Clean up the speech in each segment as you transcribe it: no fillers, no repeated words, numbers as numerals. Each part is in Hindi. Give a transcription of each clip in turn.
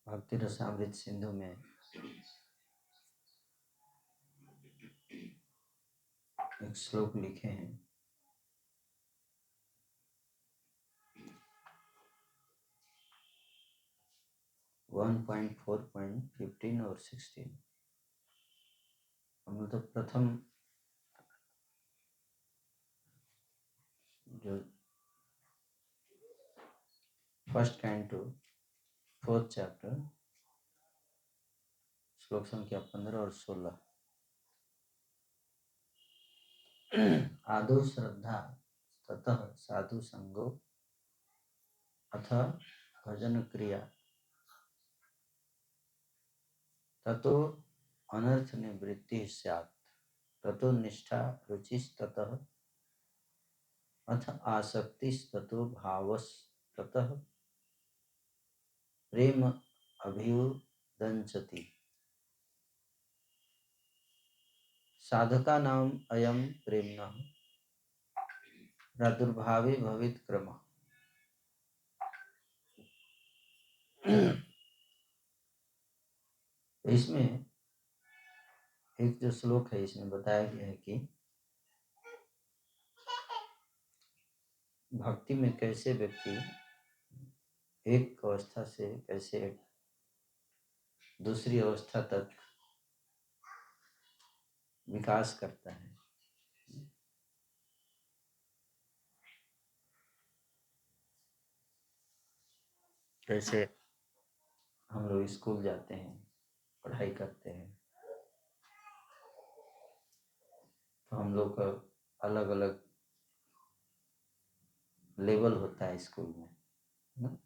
भक्ति रसामृत सिंधु में एक श्लोक लिखे हैं। 1.4.15 और 16 मतलब प्रथम जो फर्स्ट कैंटो 4th चैप्टर श्लोक संख्या 15 और 16। आदौ श्रद्धा ततः साधु संगो अथ भजन क्रिया ततो अनर्थ निवृत्ति स्यात् ततो निष्ठा रुचिस्ततः अथ आसक्तिस्ततो भावस्ततः प्रेम अभ्युदंचति। साधका नाम अयम प्रेम्णः प्रादुर्भावे भवित क्रमः। इसमें एक जो श्लोक है इसमें बताया गया है कि भक्ति में कैसे व्यक्ति एक अवस्था से कैसे दूसरी अवस्था तक विकास करता है। कैसे हम लोग स्कूल जाते हैं, पढ़ाई करते हैं, तो हम लोग का अलग अलग लेवल होता है स्कूल में ना।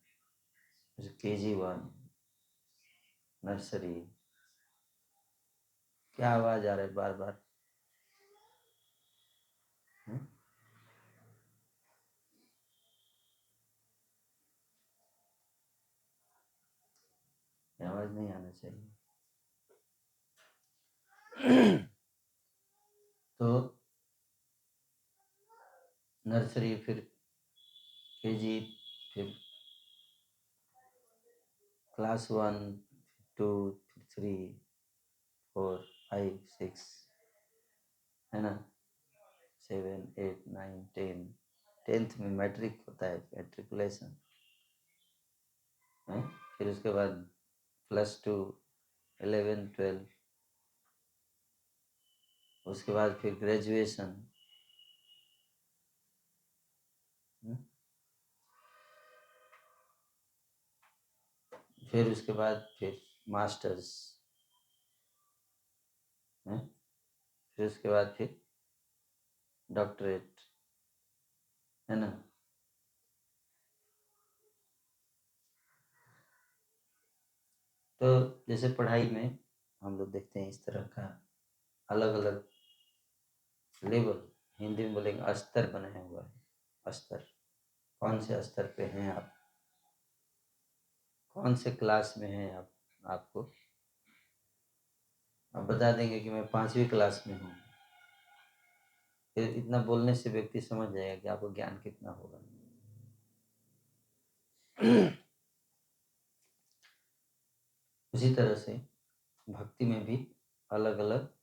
KG1 nursery. क्या आवाज आ रहा है बार बार? आवाज नहीं आना चाहिए। तो नर्सरी, फिर KG, फिर क्लास 1, 2, 3, 4, 5, 6 है ना, 7, 8, 9, 10। 10th में मैट्रिक होता है, मैट्रिकुलेशन है। फिर उसके बाद +2, 11, 12, उसके बाद फिर ग्रेजुएशन, फिर उसके बाद फिर मास्टर्स है, फिर उसके बाद फिर डॉक्टरेट है ना। तो जैसे पढ़ाई में हम लोग देखते हैं इस तरह का अलग अलग लेवल, हिंदी में बोलेंगे स्तर बनाया हुआ है। स्तर, कौन से स्तर पे हैं आप, कौन से क्लास में हैं आप, आपको आप बता देंगे कि मैं 5वीं क्लास में हूँ। फिर इतना बोलने से व्यक्ति समझ जाएगा कि आपको ज्ञान कितना होगा। उसी तरह से भक्ति में भी अलग अलग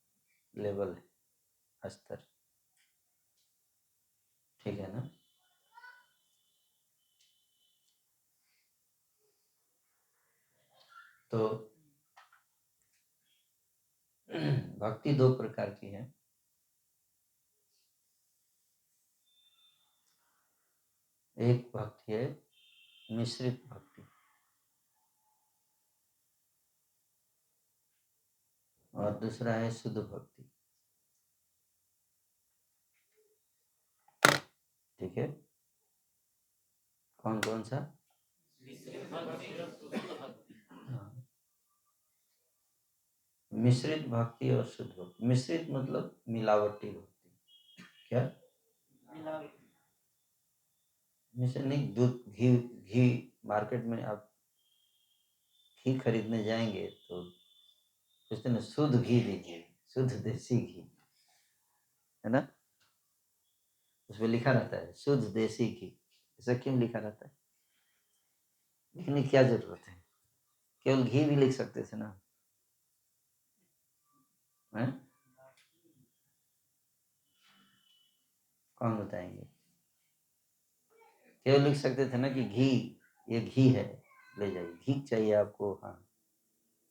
लेवल है, स्तर, ठीक है ना। तो भक्ति 2 प्रकार की है। एक भक्ति है मिश्रित भक्ति, और दूसरा है शुद्ध भक्ति, ठीक है। कौन कौन सा? हाँ, मिश्रित भक्ति और शुद्ध भक्ति। मिश्रित मतलब मिलावटी भक्ति। क्या मिश्रित? नहीं, दूध घी, घी मार्केट में आप घी खरीदने जाएंगे तो पूछते ना शुद्ध घी दीजिए, शुद्ध देसी घी, है ना। उसमें लिखा रहता है शुद्ध देसी घी। ऐसा क्यों लिखा रहता है? लिखने की क्या जरूरत है? केवल घी भी लिख सकते थे ना, है? कौन बताएंगे? केवल लिख सकते थे ना कि घी, ये घी है, ले जाइए। घी चाहिए आपको, हाँ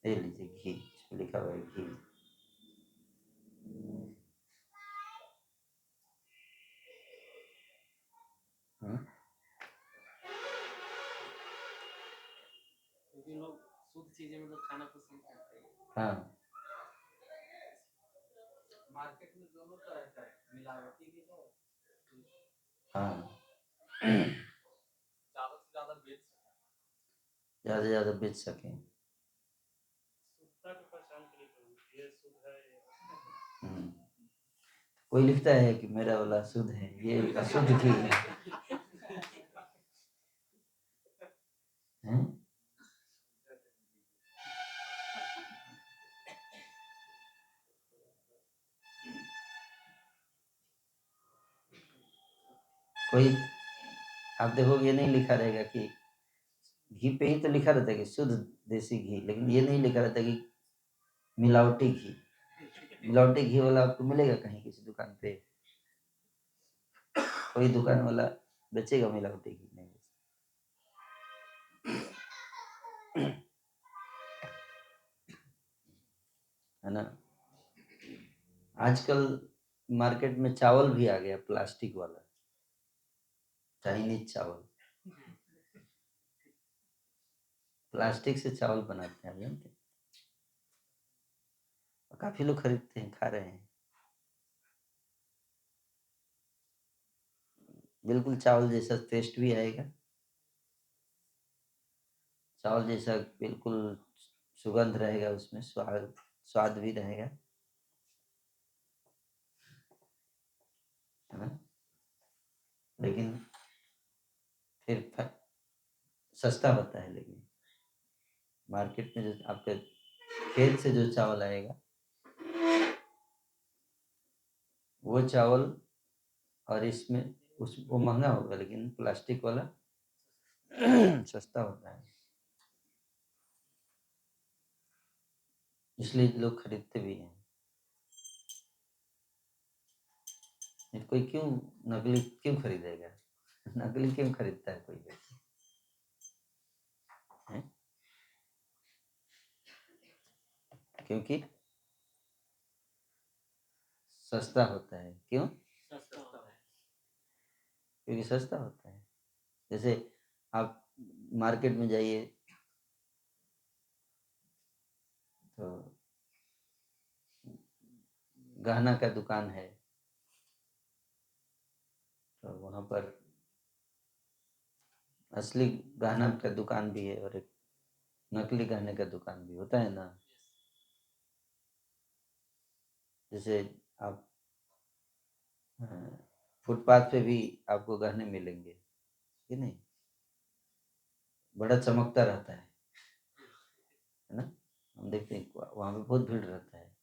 ले लीजिए घी, इस पे लिखा हुआ है घी। क्योंकि लोग शुद्ध चीजें मतलब खाना पसंद करते हैं। हाँ, मार्केट में दोनों तरह का है, मिलावटी भी है, हाँ, ज्यादा से ज्यादा बेच सके, ज्यादा से ज्यादा बेच सकें। शुद्धता की पहचान के लिए ये शुद्ध है ये। कोई लिखता है कि मेरा वाला शुद्ध है, ये अशुद्ध घी है, हैं? कोई, आप देखोगे ये नहीं लिखा रहेगा कि घी पे ही तो लिखा रहता है कि शुद्ध देसी घी, लेकिन ये नहीं लिखा रहता कि मिलावटी घी। मिलावटी घी वाला आपको मिलेगा कहीं किसी दुकान पे? कोई दुकान वाला बेचेगा मिलावटी घी? नहीं बेचेगा, है ना? आजकल मार्केट में चावल भी आ गया प्लास्टिक वाला, चाइनीज चावल, प्लास्टिक से चावल बनाते हैं, आप जानते हैं? और काफी लोग खरीदते हैं, खा रहे हैं। बिल्कुल चावल जैसा टेस्ट भी आएगा, चावल जैसा बिल्कुल सुगंध रहेगा उसमें, स्वाद स्वाद भी रहेगा, है ना? लेकिन फिर सस्ता होता है। लेकिन मार्केट में जो आपके खेत से जो चावल आएगा वो चावल, और इसमें उस वो महंगा होगा, लेकिन प्लास्टिक वाला सस्ता होता है, इसलिए लोग खरीदते भी हैं। कोई क्यों नकली क्यों खरीदेगा? नकली क्यों खरीदता है कोई व्यक्ति, है? क्योंकि सस्ता होता है। क्यों? सस्ता होता है। क्योंकि सस्ता होता है। जैसे आप मार्केट में जाइए तो गहना का दुकान है, तो वहां पर असली गहना का दुकान भी है और एक नकली गहने का दुकान भी होता है ना। जैसे आप फुटपाथ पे भी आपको गहने मिलेंगे कि नहीं, बड़ा चमकता रहता है ना? हम देखते हैं वहां पे बहुत भीड़ रहता है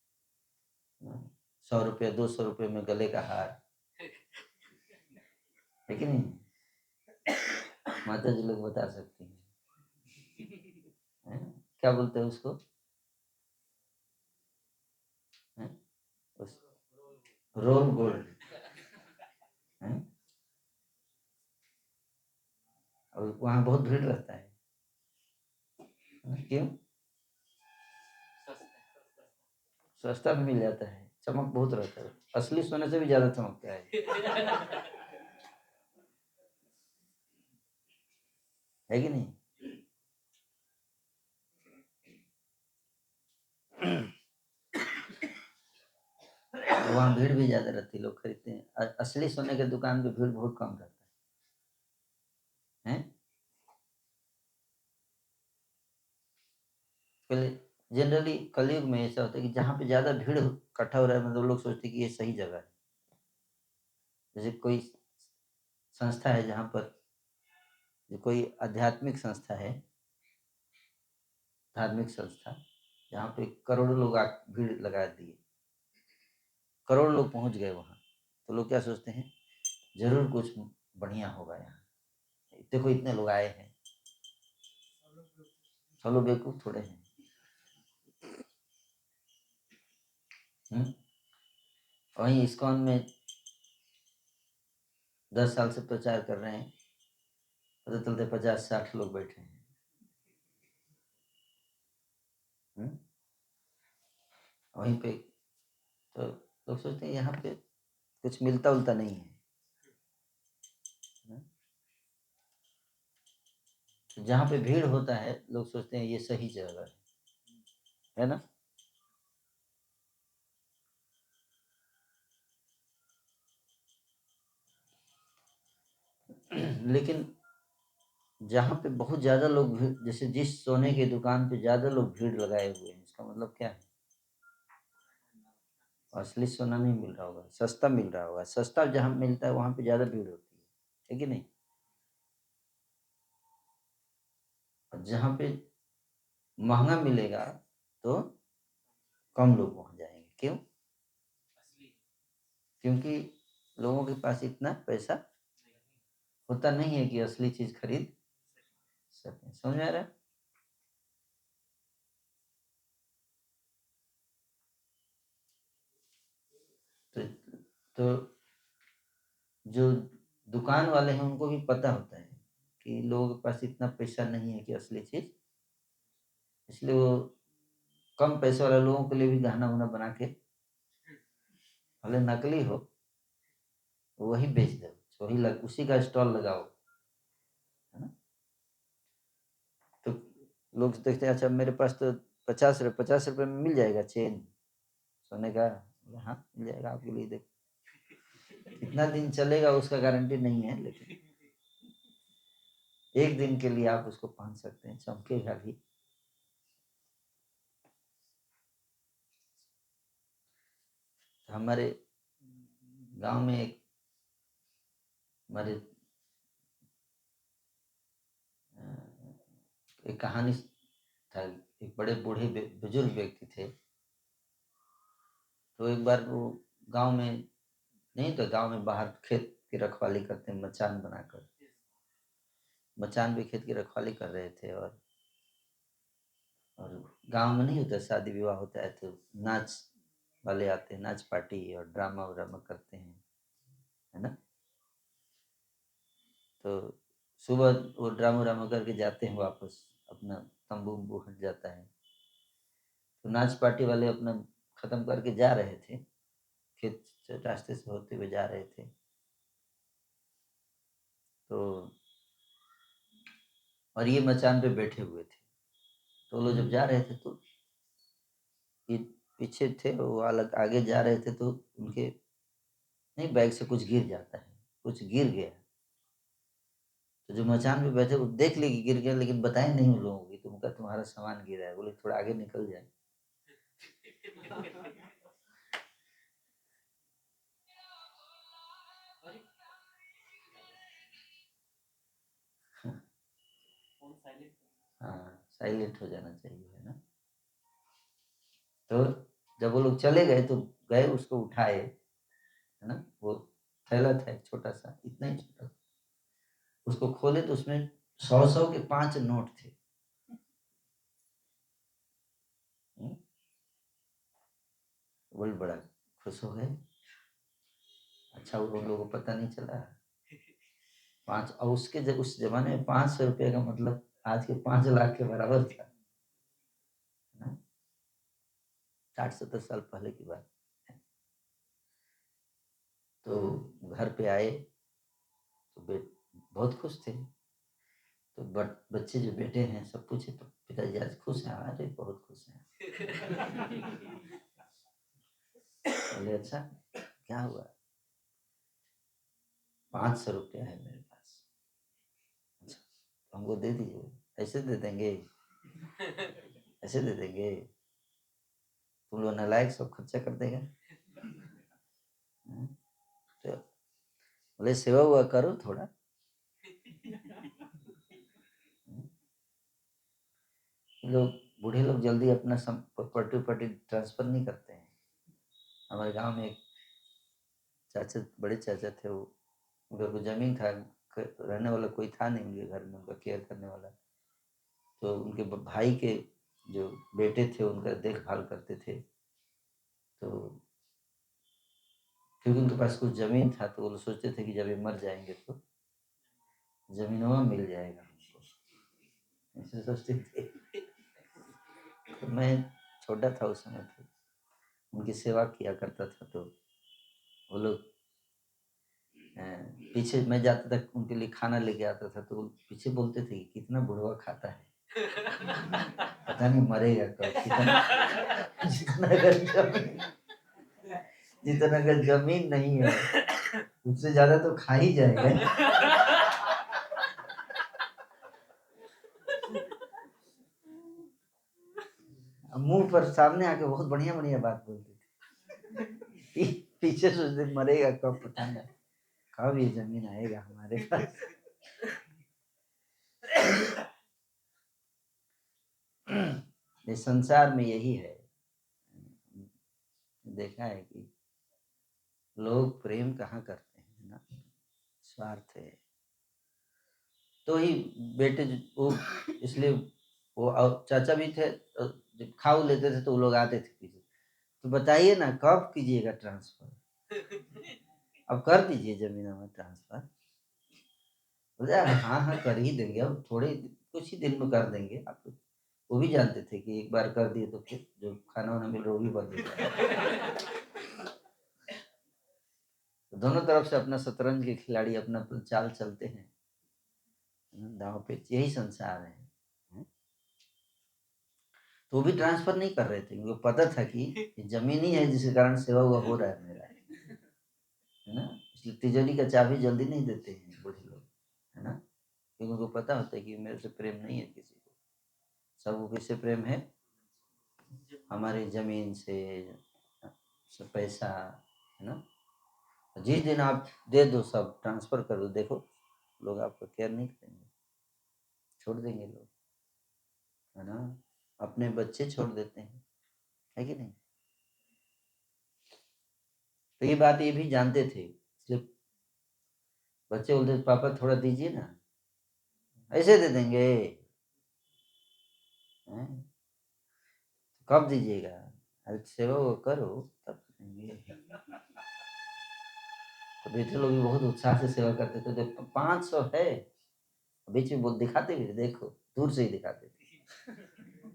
ना? 100 रुपया 200 रुपये में गले का हार, है कि नहीं? माता जी लोग बता सकती हैं, है? क्या बोलते हैं उसको, है? उस रोल गोल्ड, है? और वहाँ बहुत भीड़ रहता है, क्यों? सस्ता भी मिल जाता है, चमक बहुत रहता है, असली सोने से भी ज्यादा चमकता है कि नहीं? वहाँ भीड़ भी ज्यादा रहती है, लोग खरीदते हैं। असली सोने के दुकान पे भीड़ बहुत कम रहता है। पहले जनरली कलयुग में ऐसा होता है कि जहाँ पे ज्यादा भीड़ इकट्ठा हो रहा है, मतलब लोग सोचते हैं कि ये सही जगह है। जैसे कोई संस्था है जहाँ पर, जो कोई आध्यात्मिक संस्था है, धार्मिक संस्था, जहाँ पे करोड़ों लोग भीड़ लगा दिए, करोड़ों लोग पहुंच गए वहां, तो लोग क्या सोचते हैं, जरूर कुछ बढ़िया होगा यहाँ, देखो इतने लोग आए हैं, सब लोग बेवकूफ थोड़े हैं। वहीं इस्कॉन में 10 साल से प्रचार कर रहे हैं, पता चलते 50-60 लोग बैठे हैं। वहीं पे तो लोग सोचते हैं यहाँ पे कुछ मिलता उलता नहीं है। तो जहाँ पे भीड़ होता है लोग सोचते हैं ये सही जगह है ना। लेकिन जहाँ पे बहुत ज्यादा लोग भीड़, जैसे जिस सोने की दुकान पे ज्यादा लोग भीड़ लगाए हुए हैं, इसका मतलब क्या है? असली सोना नहीं मिल रहा होगा, सस्ता मिल रहा होगा। सस्ता जहाँ मिलता है वहां पे ज्यादा भीड़ होती है कि नहीं? और जहाँ पे महंगा मिलेगा तो कम लोग वहां जाएंगे। क्यों? क्योंकि लोगों के पास इतना पैसा होता नहीं है कि असली चीज खरीद सके। समझ में आ रहा है? तो, तो जो दुकान वाले हैं उनको भी पता होता है कि लोगों के पास इतना पैसा नहीं है कि असली चीज, इसलिए वो कम पैसे वाले लोगों के लिए भी गहना उना बना के, भले नकली हो, वही बेच दो, उसी का स्टॉल लगाओ, है ना। तो लोग देखते हैं, अच्छा मेरे पास तो 50 रुपए में मिल जाएगा चेन सोने का। हाँ मिल जाएगा आपके लिए। देख कितना दिन चलेगा उसका गारंटी नहीं है, लेकिन एक दिन के लिए आप उसको पहन सकते हैं, चमकेगा भी। हमारे गांव में हमारे एक कहानी था। एक बड़े बूढ़े बुजुर्ग व्यक्ति थे। तो एक बार वो गांव में नहीं तो गांव में बाहर खेत की रखवाली करते हैं, मचान बनाकर। मचान भी खेत की रखवाली कर रहे थे। और गांव में नहीं होता, शादी विवाह होता है तो नाच वाले आते हैं, नाच पार्टी और ड्रामा व्रामा करते हैं, है ना। तो सुबह वो ड्रामा व्रामा करके जाते हैं वापस, अपना तंबू वंबू हट जाता है। तो नाच पार्टी वाले अपना खत्म करके जा रहे थे, खेत रास्ते से होते हुए जा रहे थे। तो और ये मचान पे बैठे हुए थे। तो लोग जब जा रहे थे तो ये पीछे थे, वो अलग आगे जा रहे थे, तो उनके नहीं बैग से कुछ गिर जाता है, कुछ गिर गया। तो जो मचान पे बैठे वो देख ली कि गिर गया, लेकिन बताए नहीं उन लोगों की। तुमका तुम्हारा सामान गिरा है, बोले थोड़ा आगे निकल जाए। हाँ साइलेंट हो जाना चाहिए, है ना। तो जब वो लोग चले गए तो गए उसको उठाए, है ना। वो थैला था एक छोटा सा, इतना ही छोटा। उसको खोले तो उसमें 100-100 के 5 नोट थे। वही बड़ा खुश हो गए। अच्छा वो लोगों को पता नहीं चला। 5 और उसके जब उस जमाने में 500 रुपये का मतलब आज के 5 लाख के बराबर था, 60-70 साल पहले की बात। तो घर पे आए तो बहुत खुश थे। तो बच्चे जो बेटे हैं सब पूछे, तो पिताजी आज खुश हैं? अरे बहुत खुश हैं। बोले अच्छा क्या हुआ? 500 रुपया है मेरे पास। अच्छा तो हमको दे दीजिए। ऐसे दे देंगे? ऐसे दे देंगे? तुम लोग नालायक, सब खर्चा कर देगा। तो बोले सेवा हुआ करो थोड़ा। लोग बूढ़े लोग जल्दी अपना प्रॉपर्टी ट्रांसफर नहीं करते हैं। हमारे गांव में एक चाचा, बड़े चाचा थे, वो उनका कोई जमीन था, रहने वाला कोई था नहीं उनके घर में उनका केयर करने वाला। तो उनके भाई के जो बेटे थे उनका देखभाल करते थे। तो क्योंकि उनके पास कुछ ज़मीन था तो वो लोग सोचते थे कि जब ये मर जाएंगे तो ज़मीनवा मिल जाएगा हमको, ऐसे सोचते थे। तो मैं छोटा था उस समय, तो उनकी सेवा किया करता था। तो वो लोग पीछे मैं जाता था उनके लिए खाना लेके आता था, तो पीछे बोलते थे कि कितना बुढ़वा खाता है, पता नहीं मरेगा कब। जितना अगर जमीन नहीं है उससे ज्यादा तो खा ही जाएगा। मुंह पर सामने आके बहुत बढ़िया बढ़िया बात बोलते थे, पीछे सोचते मरेगा कब, पता नहीं कब ये जमीन आएगा हमारे पास। इस संसार में यही है, देखा है कि लोग प्रेम कहाँ करते हैं ना, स्वार्थ है। तो ही बेटे वो, इसलिए वो चाचा भी थे, जब खाऊ लेते थे तो वो लोग आते थे पीछे, तो बताइए ना कब कीजिएगा ट्रांसफर, अब कर दीजिए जमीन में ट्रांसफर। बोले हाँ हाँ कर ही देंगे, अब थोड़े कुछ ही दिन में कर देंगे। आप वो भी जानते थे कि एक बार कर दिए तो फिर जो खाना वाना मिल रहा वो भी बंद हो जाएगा। तो दोनों तरफ से अपना शतरंज के खिलाड़ी अपना चाल चलते हैं, दांव पे, यही संसार है। तो वो भी ट्रांसफर नहीं कर रहे थे, उनको पता था कि जमीन ही है जिसके कारण सेवा हुआ हो रहा है मेरा, है ना। इसलिए तिजोरी का चाबी जल्दी नहीं देते हैं बूढ़े लोग, है ना, क्योंकि उनको पता होता है कि मेरे से प्रेम नहीं है किसी को, सबको किससे प्रेम है, हमारी जमीन से, पैसा, है ना। जिस दिन आप दे दो, सब ट्रांसफर कर दो, देखो लोग आपका केयर नहीं करेंगे, छोड़ देंगे लोग, है ना, अपने बच्चे छोड़ देते हैं, है कि नहीं। तो ये बात ये भी जानते थे, इसलिए बच्चे बोलते पापा थोड़ा दीजिए ना, ऐसे दे देंगे, हैं? कब दीजिएगा, अरे सेवा वो करो तब देंगे। तो बेटे लोग भी बहुत उत्साह से सेवा करते थे। तो 500 है, बीच में बोल दिखाते भी, देखो दूर से ही दिखाते थे,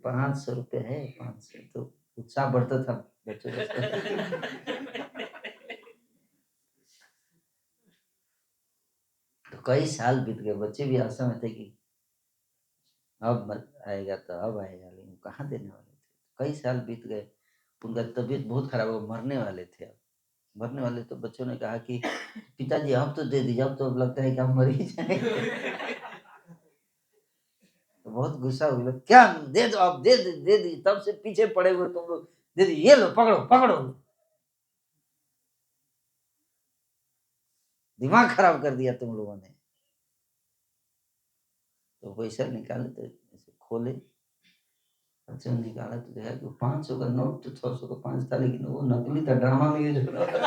500 रुपये है, 500, तो उत्साह बढ़ता था बच्चों का। तो कई साल बीत गए, बच्चे भी आशा में थे कि अब आएगा तो अब आएगा, लेकिन कहाँ देने वाले थे। कई साल बीत गए, उनका तबीयत बहुत खराब हो, मरने वाले थे। अब मरने वाले तो बच्चों ने कहा कि पिताजी अब तो दे दीजिए, अब तो लगता है कि हम मर ही जाएंगे। तो बहुत गुस्सा हुआ, क्या दे दो, अब दे दी, तब से पीछे पड़े हुए तुम लोग, दे दी, ये लो पकड़ो पकड़ो, दिमाग खराब कर दिया तुम लोगों ने। तो पैसा निकाले, तो ऐसे खोले, अच्छा निकाला तो देखा कि 500 का नोट तो 600 का 5 था, लेकिन वो नकली था, ड्रामा में यूज हो रहा था।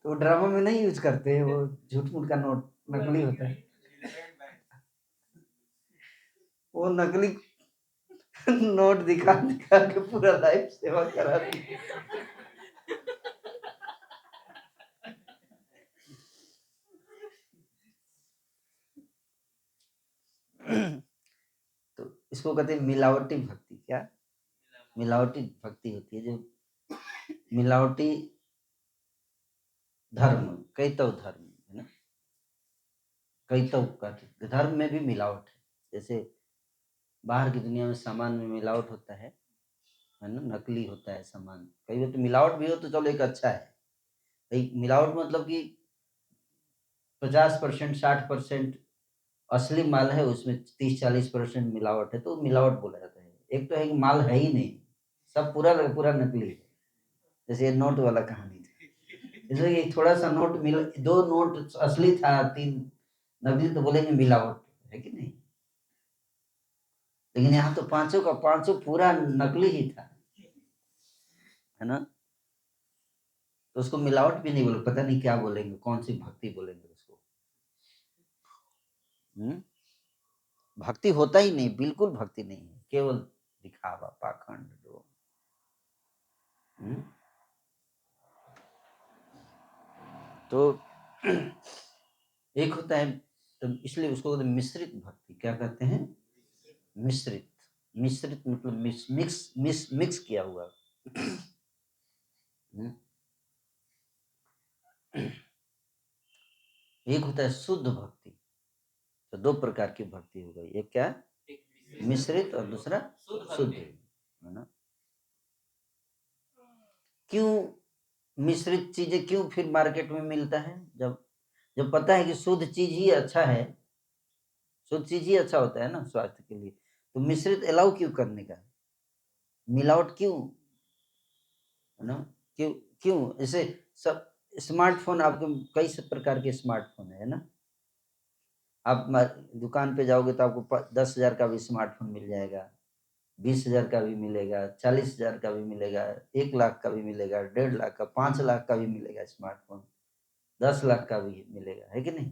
तो ड्रामा में नहीं यूज करते हैं, वो झूठ मूठ का नोट नकली होता है, वो नकली नोट दिखा दिखा के पूरा लाइफ सेवा करा दी। तो इसको कहते हैं मिलावटी भक्ति। क्या मिलावटी भक्ति होती है, जो मिलावटी धर्म, कैतव धर्म, है ना, कैतव का धर्म में भी मिलावट है। जैसे बाहर की दुनिया में सामान में मिलावट होता है ना, नकली होता है सामान, कई बार तो मिलावट भी हो तो चलो एक अच्छा है, एक मिलावट मतलब कि 50% 60% असली माल है, उसमें 30-40% मिलावट है, तो मिलावट बोला जाता है। एक तो है कि माल है ही नहीं, सब पूरा पूरा नकली है, जैसे ये नोट वाला कहानी था, जैसे थोड़ा सा नोट मिला, 2 नोट असली था, 3 नकली, तो बोलेंगे मिलावट, है कि नहीं? लेकिन यहाँ तो पांचों का पांचों पूरा नकली ही था, है ना? तो उसको मिलावट भी नहीं बोले, पता नहीं क्या बोलेंगे, कौन सी भक्ति बोलेंगे उसको। भक्ति होता ही नहीं, बिल्कुल भक्ति नहीं है, केवल दिखावा, पाखंड जो। तो एक होता है, तो इसलिए उसको कहते हैं मिश्रित भक्ति। क्या कहते हैं? मिश्रित। मिश्रित मतलब मिक्स किया हुआ। एक होता है शुद्ध भक्ति। तो दो प्रकार की भक्ति हो गई, एक क्या? मिश्रित, और दूसरा शुद्ध, है ना? क्यों मिश्रित चीजें क्यों फिर मार्केट में मिलता है? जब जब पता है कि शुद्ध चीज ही अच्छा है, शुद्ध चीज ही अच्छा होता है ना स्वास्थ्य के लिए, तो मिश्रित अलाउ क्यों करने का? मिलावट क्यों, है ना? क्यों क्यों ऐसे? सब स्मार्टफोन, आपके कई सब प्रकार के स्मार्टफोन है ना? आप दुकान पे जाओगे तो आपको 10,000 का भी स्मार्टफोन मिल जाएगा, 20,000 का भी मिलेगा, 40,000 का भी मिलेगा, 1 लाख का भी मिलेगा, 1.5 लाख का, 5 लाख का भी मिलेगा स्मार्टफोन, 10 लाख का भी मिलेगा, है कि नहीं?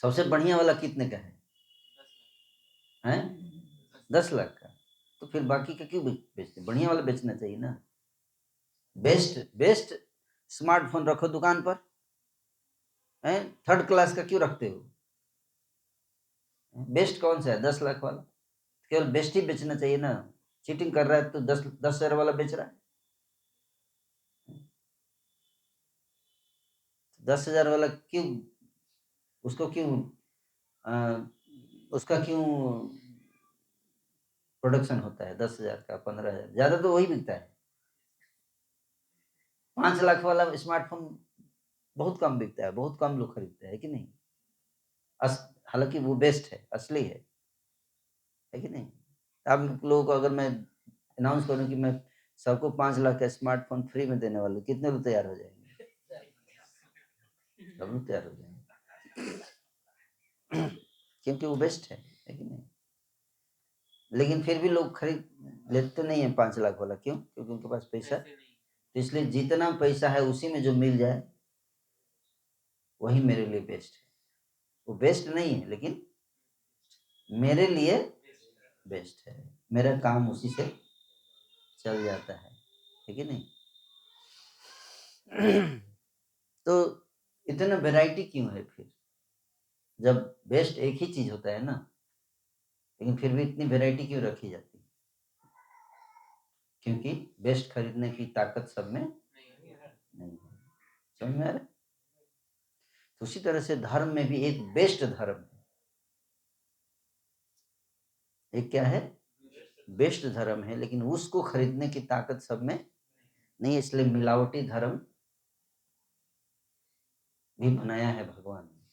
सबसे बढ़िया वाला कितने का है? 10 लाख का। तो फिर बाकी का क्यों बेचते? बढ़िया वाला बेचना चाहिए ना। बेस्ट स्मार्टफोन रखो दुकान पर, हैं? 3rd क्लास का क्यों रखते हो? बेस्ट कौन सा है? 10 लाख वाला। केवल बेस्ट ही बेचना चाहिए ना। चीटिंग कर रहा है तो 10,000 वाला बेच रहा है। 10,000 वाला क्यों, उसको क्यों उसका क्यों प्रोडक्शन होता है? 10,000 का, 15,000, ज्यादा तो वही बिकता है। 5 लाख वाला स्मार्टफोन बहुत कम बिकता है, बहुत कम लोग खरीदते हैं कि नहीं? हालांकि वो बेस्ट है, असली है कि नहीं? आप लोगों को अगर मैं अनाउंस करूं कि मैं सबको 5 लाख का स्मार्टफोन फ्री में देने वाला, कितने लोग तैयार हो जाएंगे? सब लोग तैयार हो जाएंगे क्योंकि वो बेस्ट है कि नहीं? लेकिन फिर भी लोग खरीद लेते नहीं है 5 लाख वाला। क्यों? क्योंकि उनके पास पैसा, तो इसलिए जितना पैसा है उसी में जो मिल जाए वही मेरे लिए बेस्ट है। वो बेस्ट नहीं है लेकिन मेरे लिए बेस्ट है, मेरा काम उसी से चल जाता है कि नहीं? तो इतना वैरायटी क्यों है फिर, जब बेस्ट एक ही चीज होता है ना? लेकिन फिर भी इतनी वैरायटी क्यों रखी जाती है? क्योंकि बेस्ट खरीदने की ताकत सब में नहीं है। समझ में आ रहा है? तो उसी तरह से धर्म में भी एक बेस्ट धर्म है। एक क्या है? बेस्ट धर्म है, लेकिन उसको खरीदने की ताकत सब में नहीं, इसलिए मिलावटी धर्म भी बनाया है भगवान ने।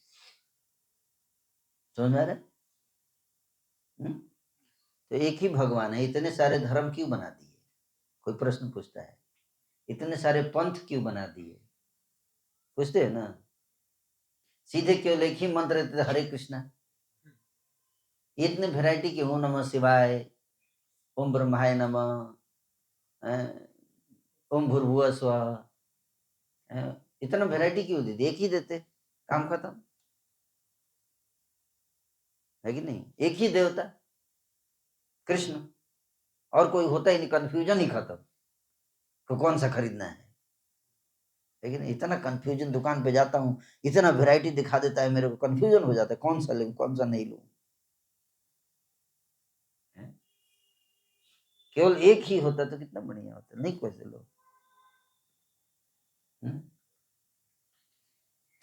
समझ में आ रहा है? तो एक ही भगवान है, इतने सारे धर्म क्यों बना दिए? कोई प्रश्न पूछता है, इतने सारे पंथ क्यों बना दिए? पूछते हैं ना। सीधे केवल एक ही मंत्र देते, हरे कृष्णा। इतने वैरायटी के, ओम नमः शिवाय, ओम ब्रह्माय नमः, ओम भूर्भुवः स्वः, इतना वैरायटी क्यों देते? एक ही देते, काम खत्म, है कि नहीं? एक ही देवता कृष्ण, और कोई होता ही नहीं, कंफ्यूजन ही खत्म। तो कौन सा खरीदना है? लेकिन इतना कंफ्यूजन, दुकान पे जाता हूँ, इतना वैरायटी दिखा देता है, मेरे को कंफ्यूजन हो जाता है, कौन सा लूं कौन सा नहीं लूं। केवल एक ही होता तो कितना बढ़िया होता, नहीं कैसे लोग।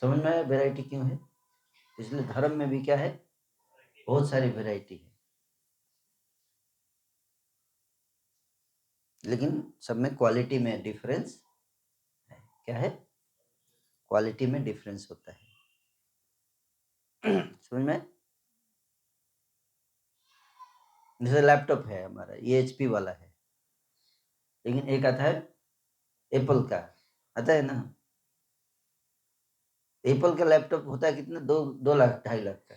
समझ में आया वैरायटी क्यों है? इसलिए धर्म में भी क्या है? बहुत सारी वैरायटी है, लेकिन सब में क्वालिटी में डिफरेंस है। क्या है? क्वालिटी में डिफरेंस होता है। समझ में? जैसे लैपटॉप है हमारा, ये एचपी वाला है, लेकिन एक आता है एप्पल का, आता है ना? एप्पल का लैपटॉप होता है कितना? 2 लाख 2.5 लाख का,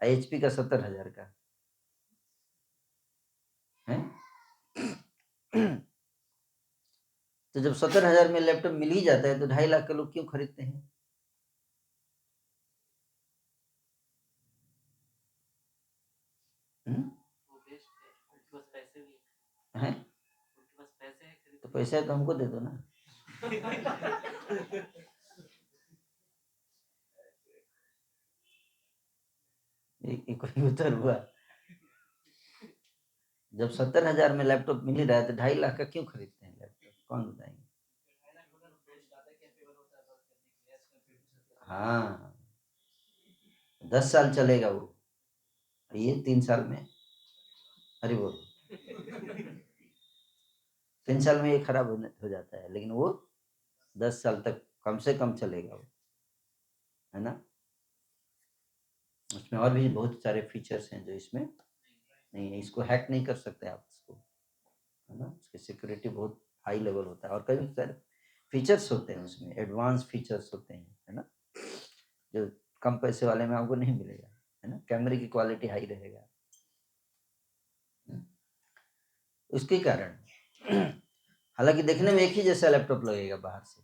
HP का 70,000 का है। तो जब 70,000 में लैपटॉप मिल ही जाता है तो 2.5 लाख के लोग क्यों खरीदते हैं? हैं? तो पैसा है तो हमको दे दो ना। एक कोई उत्तर हुआ? जब 70,000 में लैपटॉप मिल ही रहा है तो 2.5 लाख का क्यों खरीदते हैं लैपटॉप? कौन बताएंगे? हाँ, 10 साल चलेगा वो, ये 3 साल में, अरे बोलो 3 साल में ये खराब हो जाता है, लेकिन वो 10 साल तक कम से कम चलेगा वो, है ना। उसमें और भी बहुत सारे फीचर्स हैं जो इसमें नहीं है, इसको हैक नहीं कर सकते आप इसको, है ना। उसकी सिक्योरिटी बहुत हाई लेवल होता है और कई सारे फीचर्स होते हैं उसमें, एडवांस फीचर्स होते हैं, है ना, जो कम पैसे वाले में आपको नहीं मिलेगा, है ना। कैमरे की क्वालिटी हाई रहेगा, उसके कारण हालांकि देखने में एक ही जैसा लैपटॉप लगेगा बाहर से,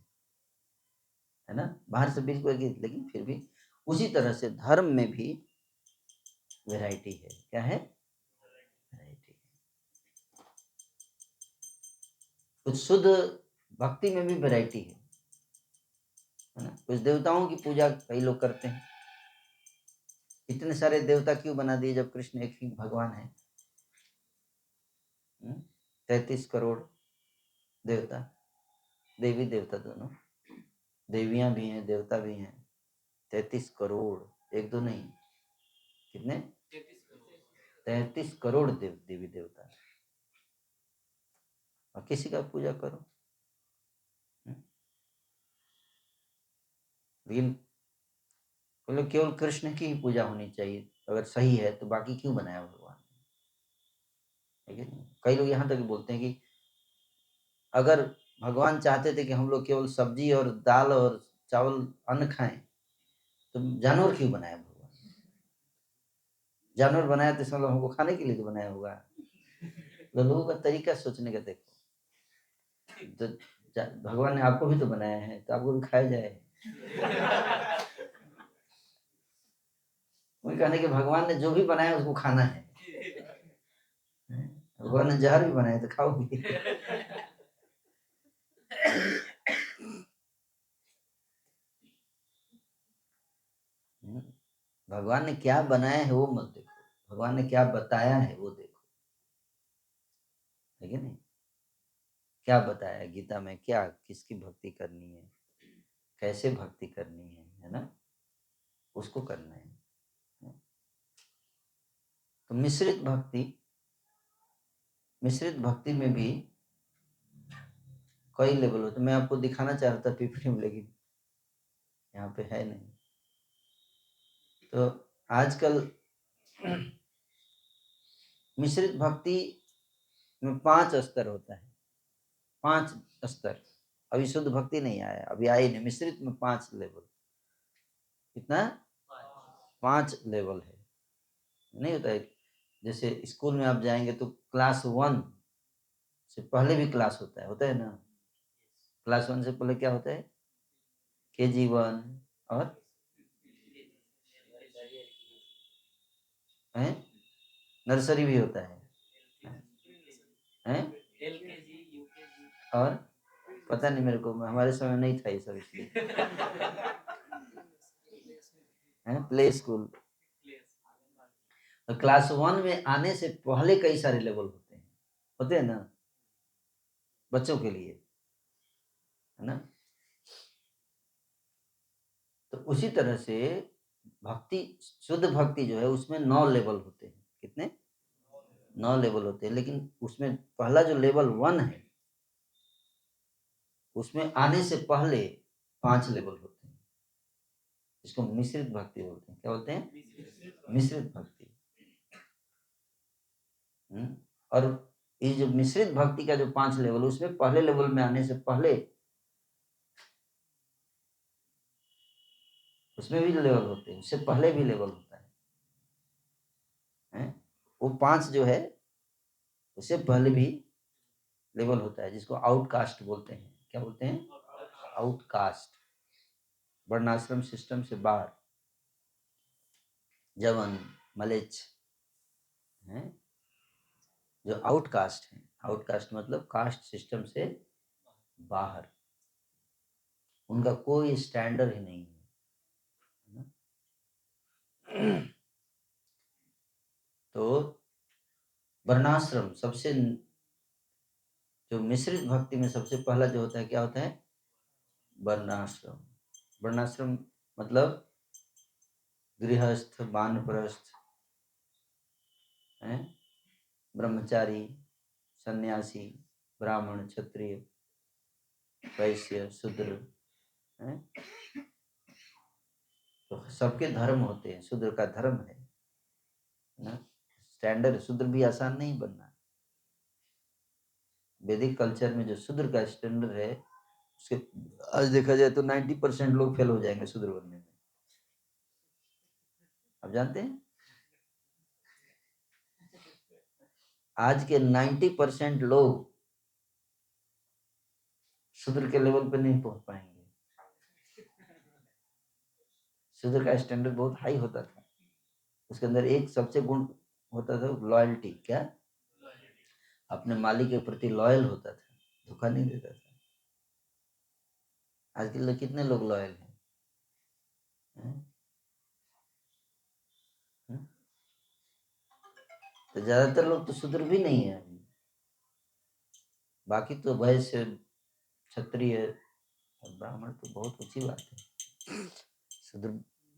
है ना, बाहर से बिल्कुल एक ही, लेकिन फिर भी उसी तरह से धर्म में भी वैरायटी है। क्या है? वैरायटी। कुछ शुद्ध भक्ति में भी वैरायटी है ना। कुछ देवताओं की पूजा कई लोग करते हैं। इतने सारे देवता क्यों बना दिए जब कृष्ण एक ही भगवान है? 33 करोड़ देवता, देवी देवता दोनों, देवियां भी हैं देवता भी हैं, 33 करोड़, एक दो नहीं, कितने? 33 करोड़ देवी देवता, और किसी का पूजा करो। लेकिन बोले केवल कृष्ण की ही पूजा होनी चाहिए, अगर सही है तो बाकी क्यों बनाया भगवान? ठीक है। कई लोग यहाँ तक बोलते हैं कि अगर भगवान चाहते थे कि हम लोग केवल सब्जी और दाल और चावल अन्न खाएं तो जानवर क्यों बनाया भगवान? जानवर बनाया तो इसमें हमको खाने के लिए तो बनाया होगा। तो लोगों का तरीका सोचने का देखो, तो भगवान ने आपको भी तो बनाया है तो आपको भी खाया जाए। वही कहने कि भगवान ने जो भी बनाया उसको खाना है। भगवान ने जहर भी बनाया तो खाओ भी। भगवान ने क्या बनाया है वो मत देखो, भगवान ने क्या बताया है वो देखो, है कि नहीं। क्या बताया गीता में, क्या किसकी भक्ति करनी है, कैसे भक्ति करनी है ना, उसको करना है। तो मिश्रित भक्ति में भी कई लेवल होते। मैं आपको दिखाना चाह रहा था पीपीटी में, लेकिन यहाँ पे है नहीं। तो आजकल मिश्रित भक्ति में 5 स्तर होता है, 5 स्तर। अभी शुद्ध भक्ति नहीं आया, अभी आई नहीं। मिश्रित में 5 लेवल, कितना? 5 लेवल है, नहीं होता है। जैसे स्कूल में आप जाएंगे तो क्लास 1 से पहले भी क्लास होता है ना। क्लास 1 से पहले क्या होता है? KG1 और है नर्सरी भी होता है और पता नहीं मेरे को, हमारे समय नहीं था ये सब, इसलिए है प्ले स्कूल। तो क्लास 1 में आने से पहले कई सारे लेवल होते हैं ना बच्चों के लिए, है ना। तो उसी तरह से भक्ति, शुद्ध भक्ति जो है उसमें 9 लेवल होते हैं। कितने? 9 लेवल होते हैं। लेकिन उसमें पहला जो लेवल 1 है उसमें आने से पहले 5 लेवल होते हैं, इसको मिश्रित भक्ति बोलते हैं। क्या बोलते हैं? मिश्रित भक्ति। और ये जो मिश्रित भक्ति का जो 5 लेवल, उसमें पहले लेवल में आने से पहले उसमें भी लेवल होते हैं, उससे पहले भी लेवल होता है। वो 5 जो है उससे पहले भी लेवल होता है जिसको आउटकास्ट बोलते हैं। क्या बोलते हैं? आउटकास्ट। वर्णाश्रम सिस्टम से बाहर, जवन, मलेच्छ हैं, जो आउटकास्ट हैं। आउटकास्ट मतलब कास्ट सिस्टम से बाहर, उनका कोई स्टैंडर्ड ही नहीं है ना? तो वर्णाश्रम सबसे, जो मिश्रित भक्ति में सबसे पहला जो होता है, क्या होता है? वर्णाश्रम। वर्णाश्रम मतलब गृहस्थ, वानप्रस्थ, ब्रह्मचारी, सन्यासी, ब्राह्मण, क्षत्रिय, वैश्य, शूद्र, हैं? तो सबके धर्म होते हैं। शूद्र का धर्म है ना, स्टैंडर्ड। शूद्र भी आसान नहीं बनना। वैदिक कल्चर में जो शूद्र का स्टैंडर्ड है, उसके आज देखा जाए तो 90% लोग फेल हो जाएंगे शूद्र बनने में। आप जानते हैं आज के 90% लोग शूद्र के लेवल पे नहीं पहुंच पाएंगे। शूद्र का स्टैंडर्ड बहुत हाई होता था। उसके अंदर एक सबसे गुण होता था, लॉयल्टी। क्या? अपने मालिक के प्रति लॉयल होता था, धोखा नहीं देता था। आज के लोग कितने लोग लॉयल हैं? तो ज्यादातर लोग तो शूद्र भी नहीं है अभी। बाकी तो वैश्य, क्षत्रिय और ब्राह्मण तो बहुत ऊंची बात है। शूद्र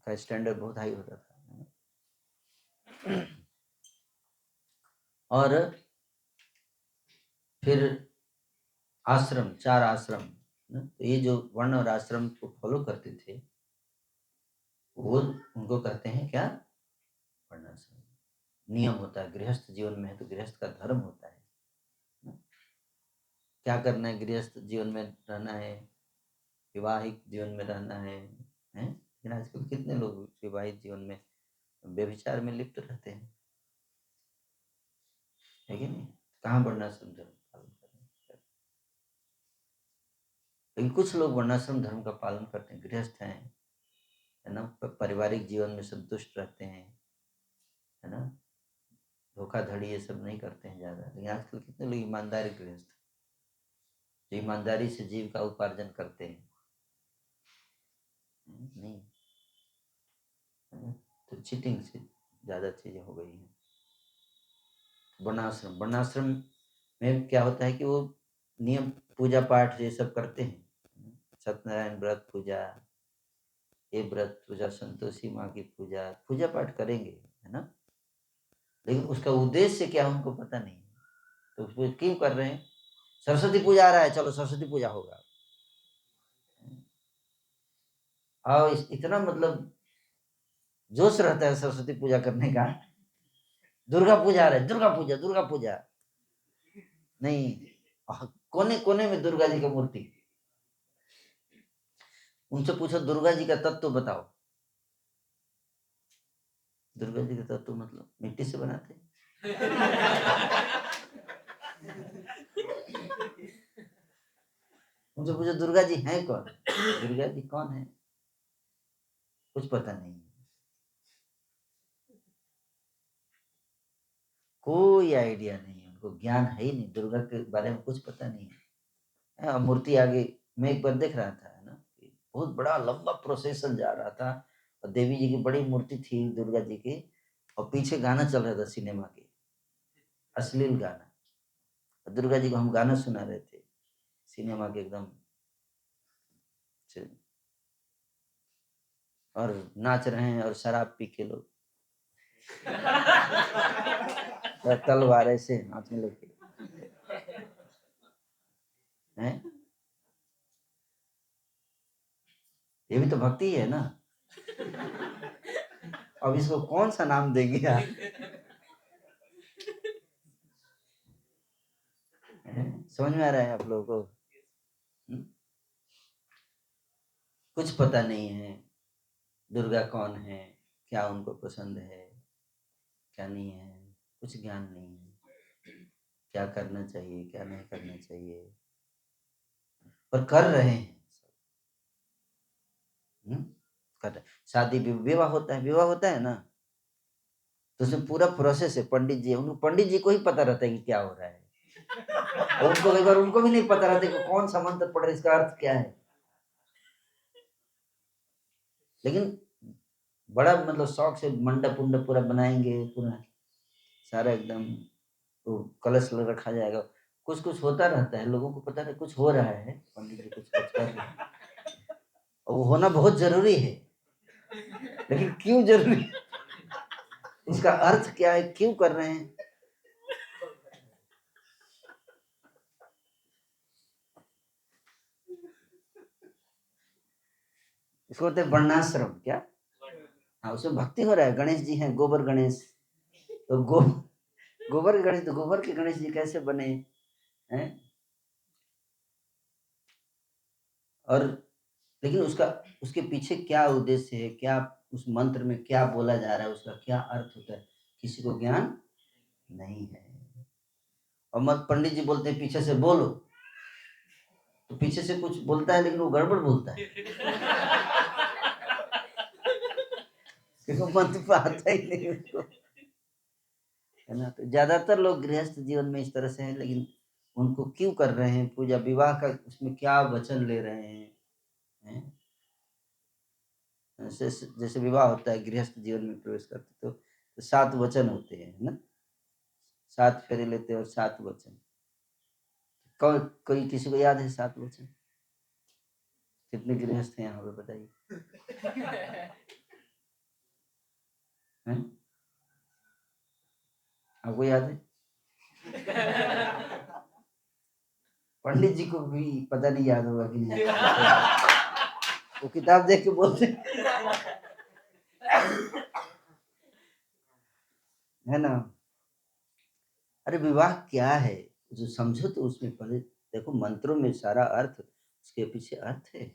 का स्टैंडर्ड बहुत हाई होता था। और फिर आश्रम, 4 आश्रम। तो ये जो वर्ण और आश्रम को फॉलो करते थे, वो उनको कहते हैं क्या? वर्णाश्रम। नियम होता है, गृहस्थ जीवन में है तो गृहस्थ का धर्म होता है। क्या करना है? गृहस्थ जीवन में रहना है, विवाहिक जीवन में रहना है, हैं? लेकिन आजकल कितने लोग विवाहित जीवन में व्यभिचार में लिप्त रहते हैं, है कि नहीं? कहाँ वर्णाश्रम धर्म पालन कर रहे हैं? लेकिन कुछ लोग वर्णाश्रम धर्म का पालन करते हैं, गृहस्थ हैं, है ना, पारिवारिक जीवन में संतुष्ट रहते हैं, है ना, धोखाधड़ी ये सब नहीं करते हैं ज्यादा। लेकिन आजकल कितने लोग ईमानदारी गृहस्थ, जो ईमानदारी से जीविका उपार्जन करते हैं, नहीं, तो चीटिंग से ज्यादा चीजें हो गई हैं। वर्णाश्रम, वर्णाश्रम में क्या होता है कि वो नियम, पूजा पाठ ये सब करते हैं। सत्यनारायण व्रत पूजा, ये व्रत पूजा, संतोषी माँ की पूजा, पूजा पाठ करेंगे, है ना, लेकिन उसका उद्देश्य क्या उनको पता नहीं। तो उसको क्यों कर रहे हैं? सरस्वती पूजा आ रहा है, चलो सरस्वती पूजा होगा। और इतना मतलब जोश रहता है सरस्वती पूजा करने का। दुर्गा पूजा आ रहा है, दुर्गा पूजा, दुर्गा पूजा नहीं, कोने कोने में दुर्गा जी की मूर्ति। उनसे पूछो दुर्गा जी का तत्व बताओ। दुर्गा जी का तत्व मतलब मिट्टी से बनाते। उनसे पूछो दुर्गा जी हैं कौन? दुर्गा जी कौन है? कुछ पता नहीं, कोई आइडिया नहीं, उनको ज्ञान है ही नहीं, दुर्गा के बारे में कुछ पता नहीं है। मूर्ति आगे मैं एक बार देख रहा था, है ना, बहुत बड़ा लंबा प्रोसेशन जा रहा था और देवी जी की बड़ी मूर्ति थी दुर्गा जी की, और पीछे गाना चल रहा था सिनेमा के, अश्लील गाना। और दुर्गा जी को हम गाना सुना रहे थे सिनेमा के एकदम, और नाच रहे हैं और शराब पी के लोग तलवार ऐसे हाथ में लेके हैं। ये भी तो भक्ति है ना। अब इसको कौन सा नाम देंगे यार? समझ में आ रहा है आप लोगों को? कुछ पता नहीं है दुर्गा कौन है, क्या उनको पसंद है, क्या नहीं है, कुछ ज्ञान नहीं है, क्या करना चाहिए क्या नहीं करना चाहिए, पर कर रहे हैं। कर रहे। शादी विवाह होता है ना, तो उसमें पूरा प्रोसेस है। पंडित जी को ही पता रहता है कि क्या हो रहा है, और उनको एक बार उनको भी नहीं पता रहता कि कौन सा मंत्र पढ़ रहा है, इसका अर्थ क्या है। लेकिन बड़ा मतलब शौक से मंडप उंडप पूरा बनाएंगे, पूरा सारा एकदम तो कलश रखा जाएगा। कुछ कुछ होता रहता है, लोगों को पता नहीं कुछ हो रहा है, पंडित जी कुछ कुछ कर रहे हैं, और वो होना बहुत जरूरी है। लेकिन क्यों जरूरी है, उसका अर्थ क्या है, क्यों कर रहे हैं। इसको बोलते हैं वर्णाश्रम। क्या? हाँ, उसमें भक्ति हो रहा है। गणेश जी हैं, गोबर गणेश, तो गोबर के गणेश, तो गोबर के गणेश जी कैसे बने हैं। और लेकिन उसके पीछे क्या उद्देश्य है, क्या उस मंत्र में क्या बोला जा रहा है, उसका क्या अर्थ होता है, किसी को ज्ञान नहीं है। और मत पंडित जी बोलते हैं पीछे से बोलो, तो पीछे से कुछ बोलता है लेकिन वो गड़बड़ बोलता है, क्योंकि मंत्र पे आता ही नहीं उसको, है ना। तो ज्यादातर लोग गृहस्थ जीवन में इस तरह से हैं, लेकिन उनको क्यों कर रहे हैं पूजा, विवाह का उसमें क्या वचन ले रहे हैं? जैसे विवाह होता है, गृहस्थ जीवन में प्रवेश करते तो 7 वचन होते हैं, है ना। 7 फेरे लेते हैं और 7 वचन। कोई किसी को याद है 7 वचन? कितने गृहस्थ हैं यहाँ पे बताइए, हैं? आपको याद है? पंडित जी को भी पता नहीं याद होगा कि नहीं। वो किताब देख के बोलते है ना। अरे विवाह क्या है, जो समझो तो उसमें पहले देखो, मंत्रों में सारा अर्थ, उसके पीछे अर्थ है।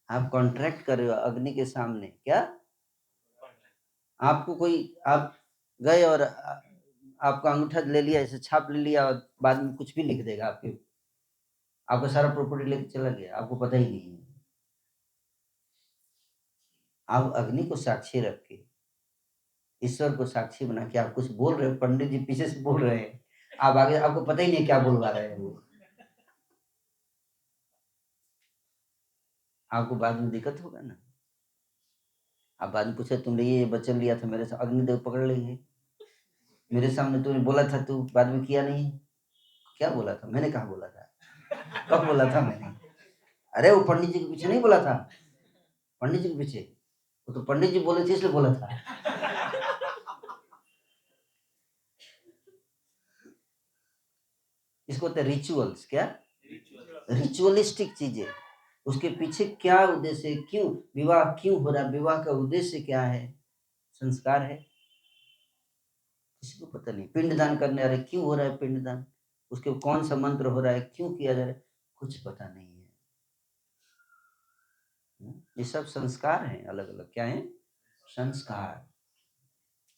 आप कॉन्ट्रैक्ट कर रहे हो अग्नि के सामने, क्या आपको कोई, आप गए और आपका अंगूठा ले लिया, ऐसे छाप ले लिया, और बाद में कुछ भी लिख देगा, आपका सारा प्रॉपर्टी लेके चला गया, आपको पता ही नहीं है। आप अग्नि को साक्षी रख के, ईश्वर को साक्षी बना के आप कुछ बोल रहे हो, पंडित जी पीछे से बोल रहे हैं, आप आगे, आपको पता ही नहीं क्या बोलवा रहे हैं वो, आपको बाद में दिक्कत होगा ना। आप बाद में पूछे तुमने ये वचन लिया था मेरे से, अग्निदेव पकड़ लेंगे, मेरे सामने तूने बोला था, तू बाद में किया नहीं। क्या बोला था मैंने, कहा बोला था, कब बोला था मैंने? अरे वो पंडित जी के पीछे नहीं बोला था, पंडित जी के पीछे, वो तो पंडित जी बोले थे इसलिए बोला था। इसको होते रिचुअल्स। क्या? रिचुअलिस्टिक चीजें, उसके पीछे क्या उद्देश्य है, क्यों विवाह क्यों हो रहा है, विवाह का उद्देश्य क्या है, संस्कार है, किसी को पता नहीं। पिंडदान करने आ रहे, क्यों हो रहा है पिंडदान, उसके कौन सा मंत्र हो रहा है, क्यों किया जा रहा है, कुछ पता नहीं है। ये सब संस्कार हैं, अलग अलग क्या है, संस्कार।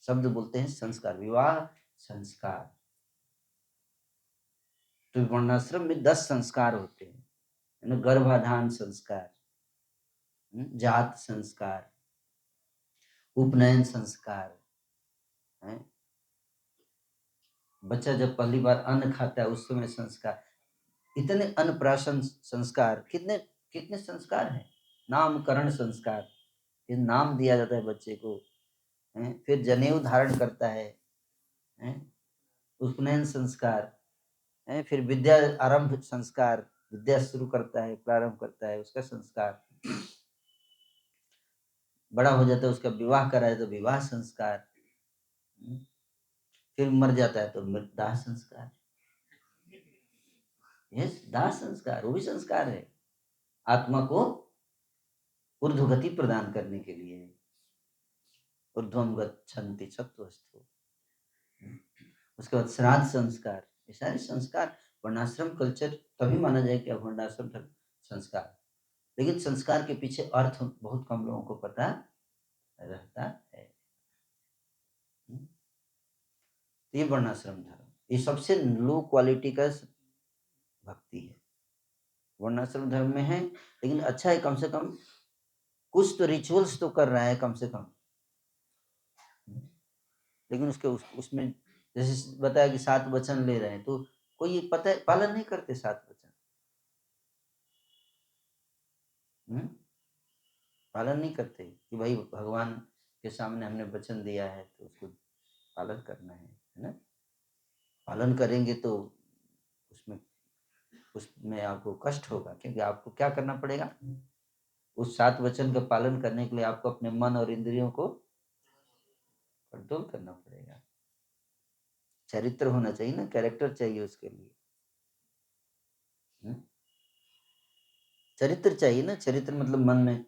शब्द बोलते हैं संस्कार, विवाह संस्कार। तो वर्णाश्रम में 10 संस्कार होते हैं, गर्भाधान संस्कार, जात संस्कार, उपनयन संस्कार है, बच्चा जब पहली बार अन्न खाता है उस समय संस्कार, इतने अन्नप्राशन संस्कार, कितने कितने संस्कार हैं। नामकरण संस्कार, ये नाम दिया जाता है बच्चे को, है? फिर जनेऊ धारण करता है? उपनयन संस्कार है, फिर विद्या आरंभ संस्कार, विद्या शुरू करता है, प्रारंभ करता है, उसका संस्कार। बड़ा हो जाता है उसका विवाह कराए तो विवाह संस्कार, फिर मर जाता है तो दाह संस्कार। यस, दाह संस्कार वो भी संस्कार है, आत्मा को ऊर्ध्वगति प्रदान करने के लिए। ऊर्ध्वम गच्छन्ति सत्त्वस्थो। उसके बाद श्राद्ध संस्कार, ये सारे संस्कार वर्णाश्रम कल्चर तभी माना जाए कि वर्णाश्रम संस्कार। लेकिन संस्कार के पीछे अर्थ बहुत कम लोगों को पता रहता है। ये वर्णाश्रम धर्म, ये सबसे लो क्वालिटी का भक्ति है। वर्णाश्रम धर्म में है, लेकिन अच्छा है, कम से कम कुछ तो रिचुअल्स तो कर रहा है कम से कम। लेकिन उसमें जैसे बताया कि 7 वचन ले रहे हैं, तो कोई ये पता है पालन नहीं करते 7 वचन। पालन नहीं करते कि भाई भगवान के सामने हमने वचन दिया है तो उसको पालन करना है ना। पालन करेंगे तो उसमें आपको कष्ट होगा, क्योंकि आपको क्या करना पड़ेगा, उस 7 वचन का पालन करने के लिए आपको अपने मन और इंद्रियों को कंट्रोल करना पड़ेगा। चरित्र होना चाहिए ना, कैरेक्टर चाहिए उसके लिए। चरित्र चाहिए ना, चरित्र मतलब मन में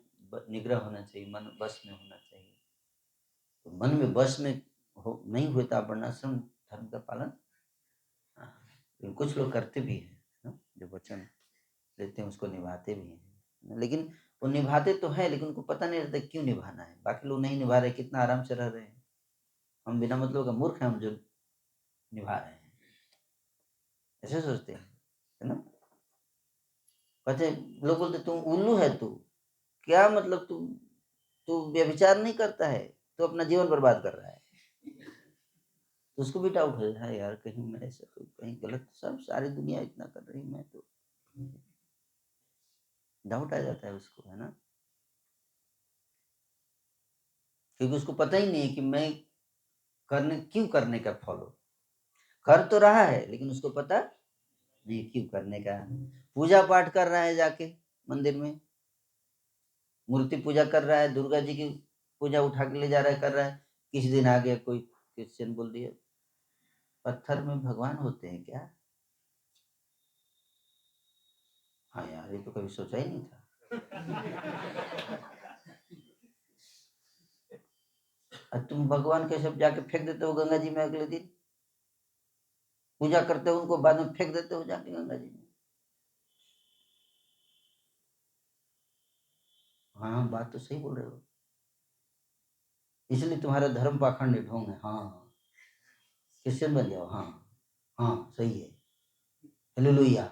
निग्रह होना चाहिए, मन बस में होना चाहिए। तो मन में बस में नहीं हुए तो आप वर्णाश्रम धर्म का पालन, कुछ लोग करते भी हैं जो वचन लेते हैं उसको निभाते भी हैं, लेकिन वो निभाते तो है, लेकिन उनको पता नहीं रहता क्यों निभाना है। बाकी लोग नहीं निभा रहे, कितना आराम से रह रहे हैं। हम बिना मतलब का मूर्ख हैं हम जो निभा रहे हैं, ऐसे सोचते हैं, है ना। कहते लोग बोलते तुम उल्लू है, तू क्या मतलब, तू व्यभिचार नहीं करता है, तो अपना जीवन बर्बाद कर रहा है। तो उसको भी डाउट है यार, कहीं मैं ऐसा तो कहीं गलत, सब सारी दुनिया इतना कर रही, मैं तो, डाउट आ जाता है उसको, है ना। क्योंकि उसको पता ही नहीं है कि मैं क्यों करने का फॉलो कर तो रहा है, लेकिन उसको पता नहीं क्यों करने का। पूजा पाठ कर रहा है जाके मंदिर में, मूर्ति पूजा कर रहा है, दुर्गा जी की पूजा उठा के ले जा रहा है, कर रहा है। किसी दिन आ गया कोई क्रिश्चियन, बोल दिया पत्थर में भगवान होते हैं क्या। हाँ यार, ये तो कभी सोचा ही नहीं था। तुम भगवान के सब जाके फेंक देते हो गंगा जी में, अगले दिन पूजा करते हो उनको, बाद में फेंक देते हो जाके गंगा जी में। हाँ, बात तो सही बोल रहे हो, इसलिए तुम्हारा धर्म पाखंड ढोंग है। हाँ, क्रिश्चियन बन जाओ। हाँ हाँ, सही है, हालेलुया।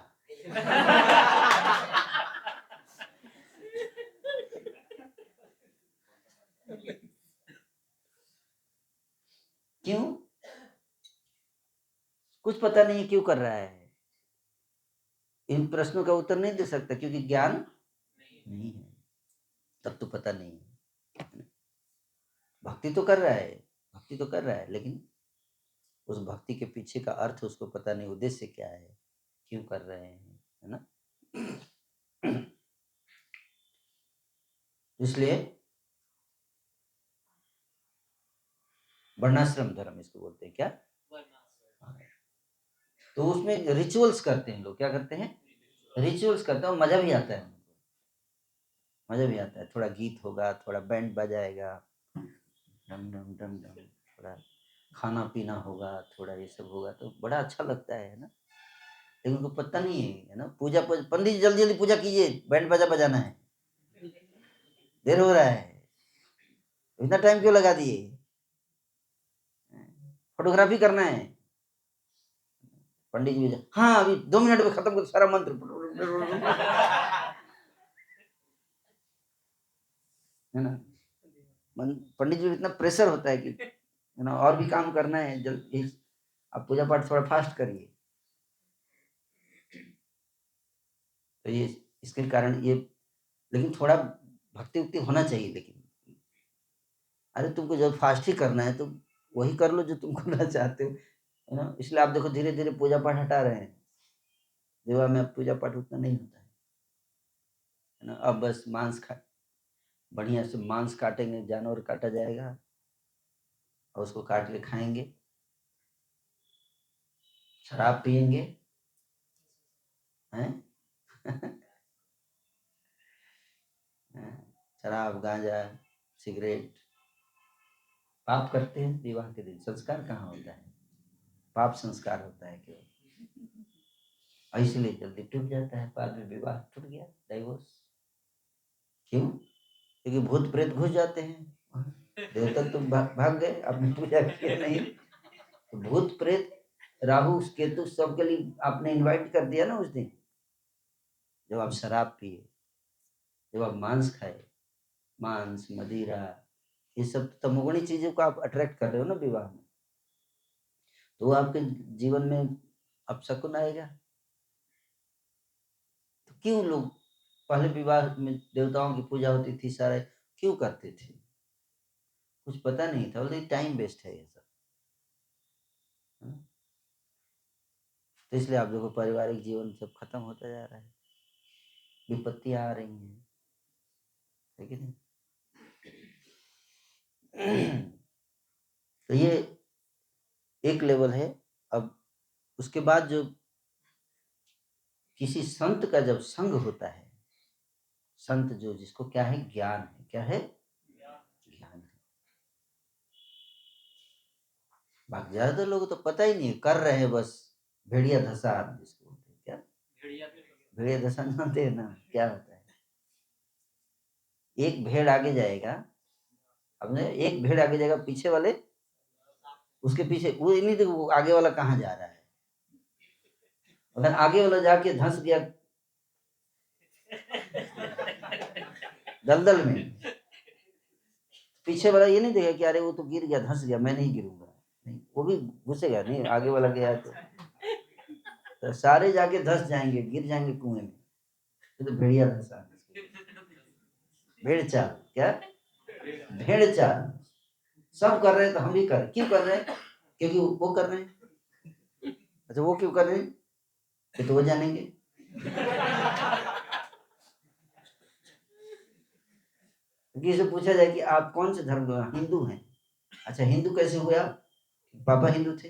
क्यों, कुछ पता नहीं क्यों कर रहा है। इन प्रश्नों का उत्तर नहीं दे सकता, क्योंकि ज्ञान नहीं है, तब तो पता नहीं है। भक्ति तो कर रहा है, भक्ति तो कर रहा है, लेकिन उस भक्ति के पीछे का अर्थ उसको पता नहीं, उद्देश्य क्या है, क्यों कर रहे हैं, है ना। इसलिए वर्णाश्रम धर्म इसको बोलते हैं, क्या। तो उसमें रिचुअल्स करते हैं लोग, क्या करते हैं, रिचुअल्स करते हैं, और मजा भी आता है उनको, मजा भी आता है। थोड़ा गीत होगा, थोड़ा बैंड बजाएगा, डम डम डम डम, थोड़ा खाना पीना होगा, थोड़ा ये सब होगा, तो बड़ा अच्छा लगता है ना। लेकिन उनको पता नहीं है ना, पूजा पंडित जी जल्दी जल्दी पूजा कीजिए, बैंड बजा बजाना है, देर हो रहा है, इतना टाइम क्यों लगा दिए, फोटोग्राफी करना है। पंडित जी, हाँ अभी 2 मिनट में खत्म कर सारा मंत्र। है ना, पंडित जी इतना प्रेशर होता है कि है ना, और भी काम करना है, जल्दी आप पूजा पाठ थोड़ा फास्ट करिए। तो ये इसके कारण ये, लेकिन थोड़ा भक्ति उक्ति होना चाहिए। लेकिन अरे तुमको जब फास्ट ही करना है तो वही कर लो जो तुम करना चाहते हो, है ना। इसलिए आप देखो धीरे धीरे पूजा पाठ हटा रहे हैं, विवाह में पूजा पाठ उतना नहीं होता है ना। अब बस मांस खा, बढ़िया से मांस काटेंगे, जानवर काटा जाएगा और उसको काट के खाएंगे, शराब पियेंगे, हैं। शराब, गांजा, सिगरेट, पाप करते हैं विवाह के दिन। संस्कार कहाँ होता है, पाप संस्कार होता है केवल, इसलिए जल्दी टूट जाता है, बाद में विवाह टूट गया, डाइवोर्स। क्यों, क्योंकि भूत प्रेत घुस जाते हैं, देवता तुम भाग गए, आपने पूजा किया नहीं, तो भूत प्रेत राहु केतु सबके लिए आपने इनवाइट कर दिया ना उस दिन, जब आप शराब पिए, जब आप मांस खाए, मांस मदिरा ये सब तमोगुणी चीजों को आप अट्रैक्ट कर रहे हो ना विवाह में, तो आपके जीवन में अपशकुन आएगा। तो क्यों लोग पहले विवाह में देवताओं की पूजा होती थी, सारे क्यों करते थे? कुछ पता नहीं था, बोलते टाइम वेस्ट है ये सब। तो इसलिए आप लोगों को पारिवारिक जीवन सब खत्म होता जा रहा है, विपत्तियां आ रही हैं, है कि नहीं? तो ये एक लेवल है। अब उसके बाद जो किसी संत का जब संग होता है, संत जो जिसको क्या है, ज्ञान है, क्या है, ज्ञान है। बाकी ज्यादातर लोगों तो पता ही नहीं कर रहे हैं, बस भेड़िया धसान जिसको बोलते हैं, क्या भेड़िया धसान जानते हैं ना, क्या होता है? एक भेड़ आगे जाएगा, अब एक भेड़ आगे जाएगा, पीछे वाले उसके पीछे, वो नहीं देखो वो आगे वाला कहाँ जा रहा है। अगर आगे वाला जाके धंस गया दलदल में, पीछे वाला ये नहीं देखेगा कि अरे वो तो गिर गया, धंस गया, मैं नहीं गिरूंगा, नहीं, वो भी घुसेगा नहीं, आगे वाला गया तो सारे जाके धंस जाएंगे, गिर जाएंगे कुएं में। तो भेड़िया धंसा, भेड़ चाल, क्या भेड़ चाल सब कर रहे हैं, तो हम भी कर, क्यों कर रहे हैं? क्योंकि वो कर रहे हैं। अच्छा वो क्यों कर रहे हैं? तो वो जानेंगे। किसी से पूछा जाए कि आप कौन से धर्म के, हिंदू हैं। अच्छा हिंदू कैसे हुए आप? पापा हिंदू थे।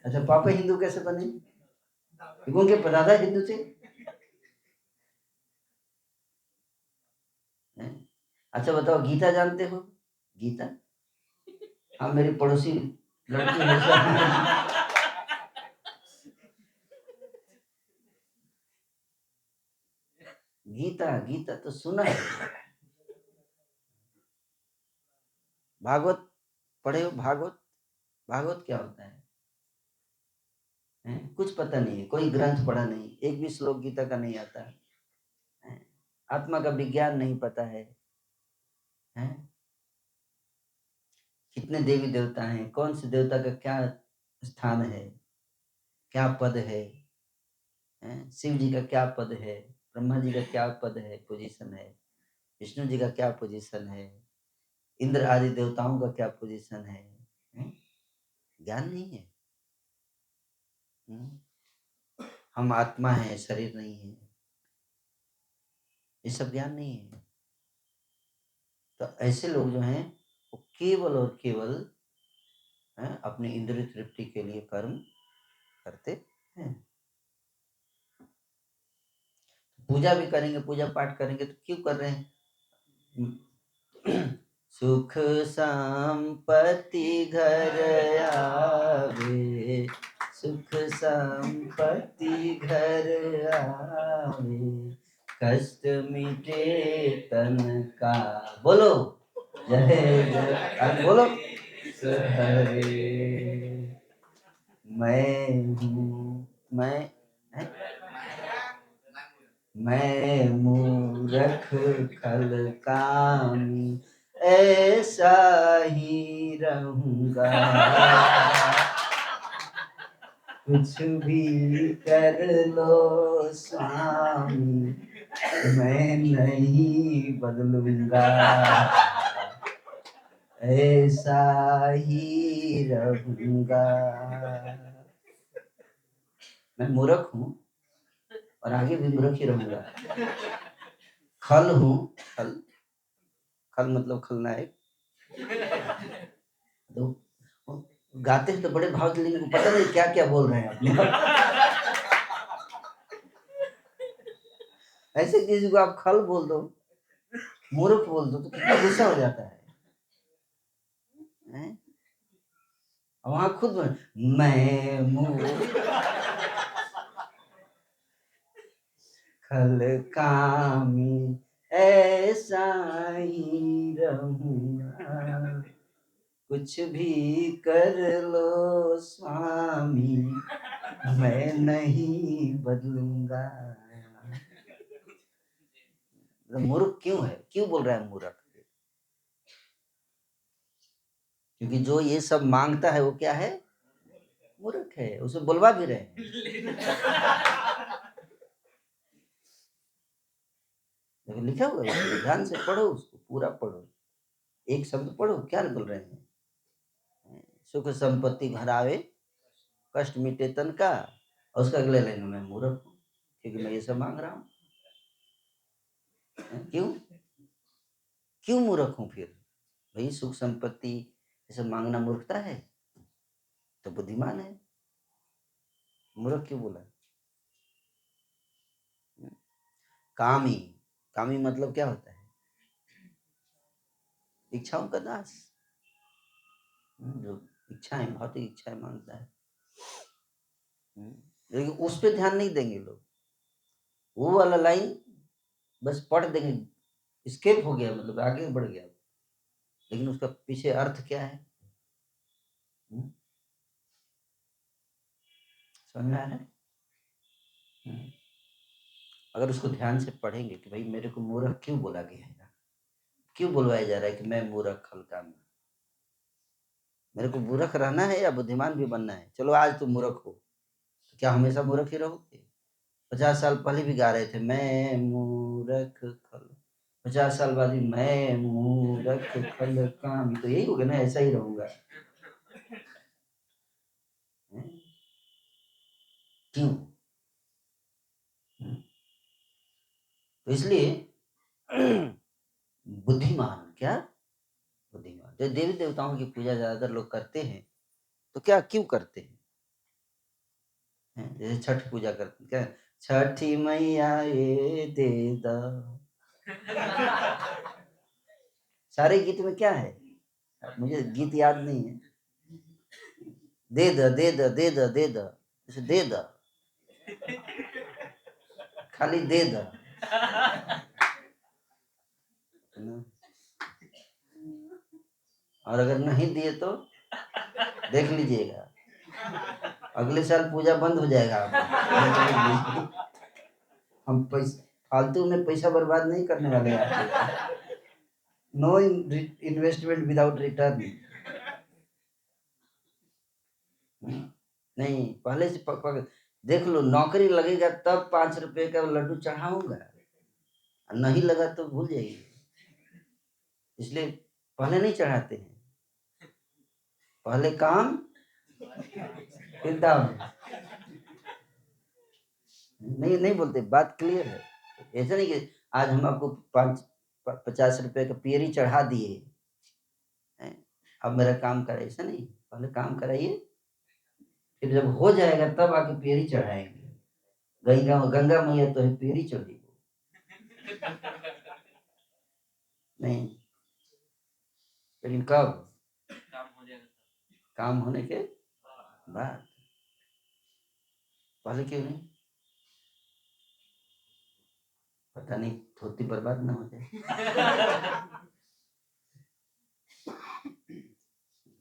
अच्छा पापा हिंदू कैसे बने? क्योंकि उनके परदादा हिंदू थे। अच्छा बताओ गीता जानते हो? गीता, हाँ मेरी पड़ोसी लड़की है। गीता, गीता तो सुना है। भागवत पढ़े हो? भागवत, भागवत क्या होता है? कुछ पता नहीं है, कोई ग्रंथ पढ़ा नहीं, एक भी श्लोक गीता का नहीं आता है, आत्मा का विज्ञान नहीं पता है, कितने देवी देवता हैं, कौन से देवता का क्या स्थान है, क्या पद है, शिव जी का क्या पद है, ब्रह्मा जी का क्या पद है, पोजीशन है, विष्णु जी का क्या पोजीशन है, इंद्र आदि देवताओं का क्या पोजीशन है, ज्ञान नहीं है। हम आत्मा है, शरीर नहीं है, ये सब ज्ञान नहीं है। तो ऐसे लोग जो हैं वो केवल और केवल अपनी इंद्रिय तृप्ति के लिए कर्म करते हैं। पूजा भी करेंगे, पूजा पाठ करेंगे, तो क्यों कर रहे हैं? सुख संपत्ति घर आवे, सुख संपत्ति घर आवे, कष्ट मिटे तन का, बोलो जय जय, बोलो हरे। मैं हूँ, मैं मूरख खल कामी, ऐसा ही रहूंगा, कुछ भी कर लो स्वामी, मैं नहीं बदलूंगा, ऐसा ही रहूंगा। मैं मूर्ख हूँ और आगे भी मूर्ख ही रहूंगा। खल हूँ, खल, खल मतलब खलनायक। तो गाते हैं तो बड़े भाव से, लेकिन पता नहीं क्या क्या बोल रहे हैं अपने। ऐसे किसी को आप खल बोल दो, मूर्ख बोल दो, तो कितना गुस्सा हो जाता है। वहां खुद मैं मूर्ख खल कामी, ऐसा ही रहूंगा, कुछ भी कर लो स्वामी, मैं नहीं बदलूंगा। मूर्ख क्यों है, क्यों बोल रहा है मूर्ख? क्योंकि जो ये सब मांगता है वो क्या है, मूर्ख है। उसे बुलवा भी रहे हैं। देखो लिखा हुआ है, ध्यान से पढ़ो, उसको पूरा पढ़ो, एक शब्द पढ़ो, क्या बोल रहे हैं। सुख संपत्ति घर आवे, कष्ट मिटे तन का, और उसका अगले लाइन में मूर्ख हूँ क्योंकि मैं ये सब मांग रहा हूँ। क्यों क्यों मूर्ख हूँ फिर? भाई सुख संपत्ति ये सब मांगना मूर्खता है? तो बुद्धिमान है, मूर्ख क्यों बोला? कामी, कामी मतलब क्या होता है? इच्छाओं का दास, जो इच्छाएं, भौतिक इच्छाएं मांगता है। लेकिन उस पर ध्यान नहीं देंगे लोग। वो वाला लाइन बस पढ़ देंगे, स्केप हो गया, मतलब आगे बढ़ गया, लेकिन उसका पीछे अर्थ क्या है? समझ में आ रहा है? अगर उसको ध्यान से पढ़ेंगे कि भाई मेरे को मूर्ख क्यों बोला गया है, क्यों बुलवाया जा रहा है कि मैं मूर्ख हल्का में, मेरे को मूर्ख रहना है या बुद्धिमान भी बनना है? चलो आज तुम मूर्ख हो, तो क्या हमेशा मूर्ख ही रहोगे? 50 साल पहले भी गा रहे थे, मैं मूर्ख खल, 50 साल बाद भी मैं मूर्ख खल काम, तो यही हो गया ना, ऐसा ही रहूंगा। क्यों? तो इसलिए बुद्धिमान, क्या बुद्धिमान, जो देवी देवताओं की पूजा ज्यादातर लोग करते हैं, तो क्या क्यों करते हैं? जैसे छठ पूजा करते हैं, क्या छठी मैया ये दे दा, सारे गीत में क्या है, मुझे गीत याद नहीं है, दे द दे द दे द दे द, जैसे दे द, खाली दे द ना। और अगर नहीं दिए तो देख लीजिएगा, अगले साल पूजा बंद हो जाएगा आपका। हम पैसा फालतू में पैसा बर्बाद नहीं करने वाले हैं। No investment without return. नहीं, पहले से देख लो, नौकरी लगेगा तब 5 रुपए का लड्डू चढ़ाऊंगा, नहीं लगा तो भूल जाइए। इसलिए पहले नहीं चढ़ाते हैं, पहले काम फिर दाम। नहीं नहीं बोलते, बात क्लियर है। ऐसा नहीं कि आज हम आपको 50 रुपए का पियरी चढ़ा दिए, अब मेरा काम करे, ऐसा नहीं। पहले काम कराइए, फिर जब हो जाएगा तब आके पियरी चढ़ाएंगे। गंगा गंगा मैया तो है पियरी चढ़ी नहीं, लेकिन कब? काम होने के बाद। पहले क्यों नहीं? पता नहीं, धोती बर्बाद ना हो जाए।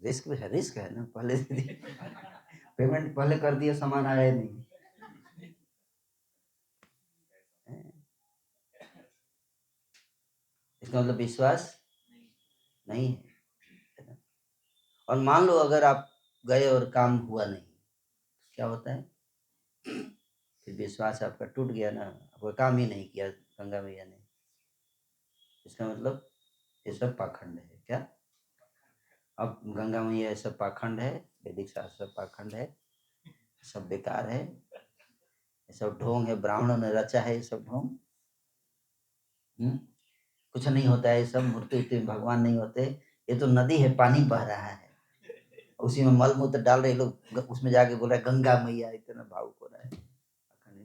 रिस्क है ना, पहले पेमेंट पहले कर दिया, सामान आया नहीं, इसका मतलब विश्वास नहीं है। और मान लो अगर आप गए और काम हुआ नहीं, क्या होता है? फिर विश्वास आपका टूट गया ना, आपका काम ही नहीं किया गंगा मैया ने, इसका मतलब ये सब पाखंड है। क्या? अब गंगा मैया ये सब पाखंड है, वैदिक शास्त्र पाखंड है, सब बेकार है, ये सब ढोंग है, ब्राह्मणों ने रचा है ये सब ढोंग। कुछ नहीं होता है, ये सब मूर्ति उर्ति भगवान नहीं होते, ये तो नदी है, पानी बह रहा है, उसी में मल मूत्र डाल रहे लोग, उसमें जाके बोल रहे गंगा मैया, इतना भावुक हो रहा है।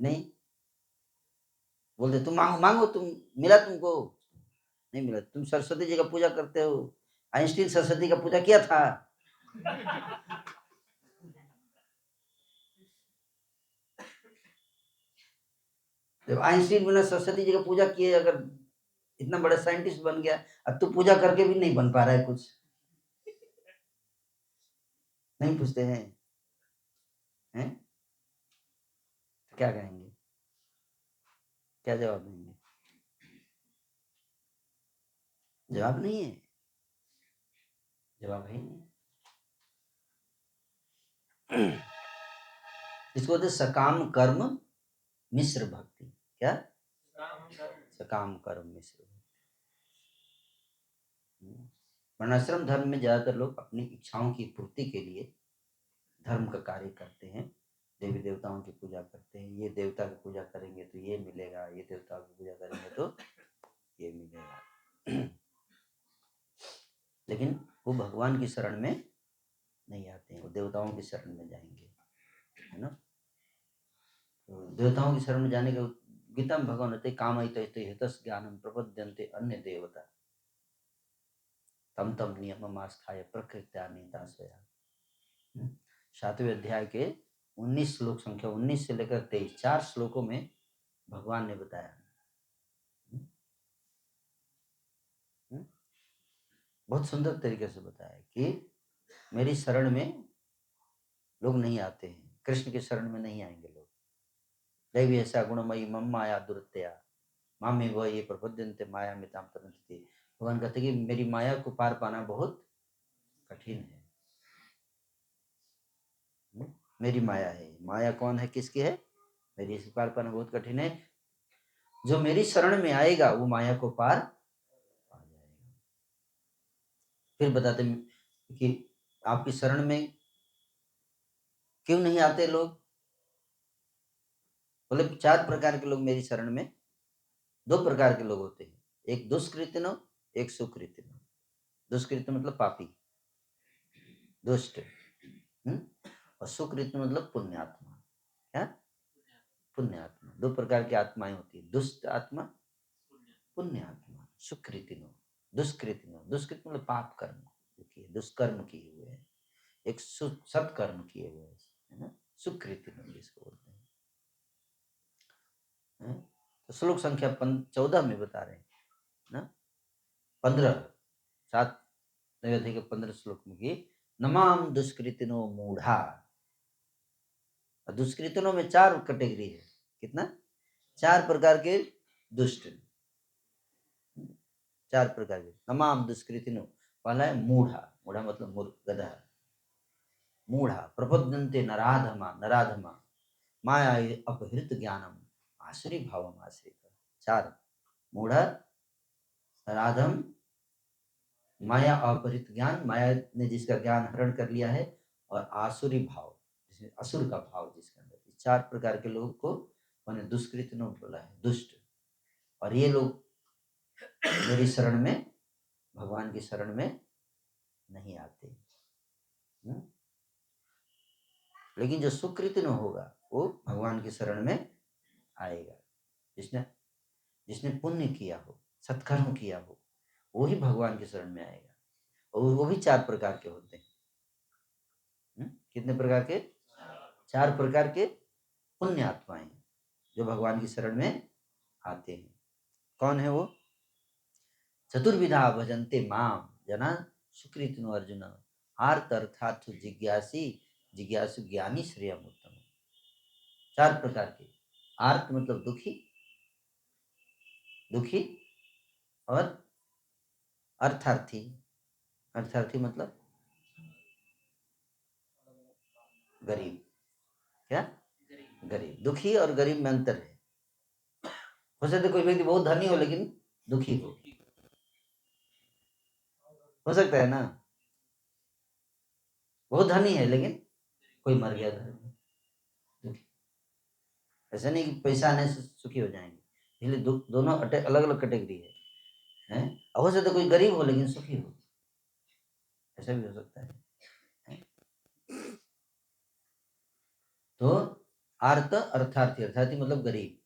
नहीं बोलते, तुम मांगो मांगो, तुम मिला तुमको? नहीं मिला। तुम सरस्वती जी का पूजा करते हो, आइंस्टीन सरस्वती का पूजा किया था? जब आइंस्टीन बिना सरस्वती जी का पूजा किए अगर इतना बड़ा साइंटिस्ट बन गया, अब तू पूजा करके भी नहीं बन पा रहा है कुछ, नहीं पूछते हैं? हैं? तो क्या कहेंगे? क्या जवाब देंगे? जवाब नहीं है, जवाब है ही नहीं। इसको बोलते सकाम कर्म मिश्र भक्ति। क्या? सकाम कर्म मिश्र भक्ति। वर्णाश्रम धर्म में ज्यादातर लोग अपनी इच्छाओं की पूर्ति के लिए धर्म का कार्य करते हैं, देवी देवताओं की पूजा करते हैं। ये देवता की पूजा करेंगे तो ये मिलेगा, ये देवता की पूजा करेंगे तो ये मिलेगा। लेकिन वो भगवान की शरण में नहीं आते हैं, वो देवताओं की शरण में जाएंगे, है ना। तो देवताओं की शरण में जाने के गीता में भगवान होते कामयितैतैहितस् ज्ञानम प्रपद्यन्ते अन्य देवता तम तम नियमम आस्थाय प्रकृत्या निदास्वया। 7वें अध्याय के 19 श्लोक, संख्या 19 से लेकर 23, 4 श्लोकों में भगवान ने बताया। बहुत सुंदर तरीके से बताया कि मेरी शरण में लोग नहीं आते हैं, कृष्ण की शरण में नहीं आएंगे लोग। दैवी ऐसा गुणमयी मम माया दुरत्या मामे वह ये प्रपद्यन्ते माया मिताम तरन्ति। भगवान कहते कि मेरी माया को पार पाना बहुत कठिन है। मेरी माया है। माया कौन है, किसकी है? मेरी। इसे पार पाना बहुत कठिन है। जो मेरी शरण में आएगा वो माया को पार पा जाएगा। फिर बताते कि आपकी शरण में क्यों नहीं आते लोग? बोले 4 प्रकार के लोग मेरी शरण में, 2 प्रकार के लोग होते हैं, एक दुष्कृतिनो, एक सुकृतिनो। दुष्कृत मतलब पापी, दुष्ट, और सुकृत मतलब पुण्यात्मा। क्या? पुण्यात्मा। 2 प्रकार की आत्माएं होती है, दुष्ट आत्मा, पुण्य आत्मा। सुकृतिनो, दुष्कृतिनो। दुष्कृत मतलब पाप कर्म किए, दुष्कर्म किए हुए हैं। एक सत्कर्म किए हुए है ना, सुकृतिनो जिसको बोलते हैं। तो श्लोक संख्या 14 में बता रहे हैं ना, 15 7 के 15 श्लोक में कि नमाम दुष्कृतिनो मूढ़ा। दुष्कृतिनों में 4 कैटेगरी है। कितना? 4 प्रकार के दुष्ट, 4 प्रकार के। नमाम दुष्कृतिनो, पहला है मूढ़ा। मूढ़ा मतलब मूर्ख, गधा। मूढ़ा प्रपद्यन्ते नराधमा, नराधमा माया अपहृत ज्ञानम आश्री भावम आश्रित। 4, मूढ़ा, नराधम, माया अपहृत ज्ञान, माया ने जिसका ज्ञान हरण कर लिया है, और आसुरी भाव, जिसमें असुर का भाव जिसके अंदर। 4 प्रकार के लोगों को मैंने दुष्कृतिनो बोला है, दुष्ट। और ये लोग मेरी शरण में, भगवान की शरण में नहीं आते। लेकिन जो सुकृतिनो होगा वो भगवान की शरण में आएगा। जिसने पुण्य किया हो, सत्कर्म किया हो, वो ही भगवान की शरण में आएगा। और वो भी 4 प्रकार के होते हैं। कितने प्रकार के? 4 प्रकार के पुण्य आत्माएं जो भगवान की शरण में आते हैं। कौन है वो? चतुर्विधा भजन्ते माम जना सुकृतिनो अर्जुन आर्त अर्थात जिज्ञासी जिज्ञासु ज्ञानी श्रेयम उत्तम। 4 प्रकार के। आर्त मतलब दुखी, दुखी, और अर्थार्थी। अर्थार्थी मतलब गरीब। क्या? गरीब। दुखी और गरीब में अंतर है। हो सकता है कोई व्यक्ति बहुत धनी हो लेकिन दुखी हो सकता है ना। बहुत धनी है लेकिन कोई मर गया घर में, दुखी। ऐसा नहीं कि पैसा आने से सुखी हो जाएंगे, इसलिए दोनों अलग अलग कैटेगरी है। हो सकता है कोई गरीब हो लेकिन सुखी हो, ऐसा भी हो सकता है। तो आर्त अर्थार्थी, अर्थार्थी मतलब गरीब,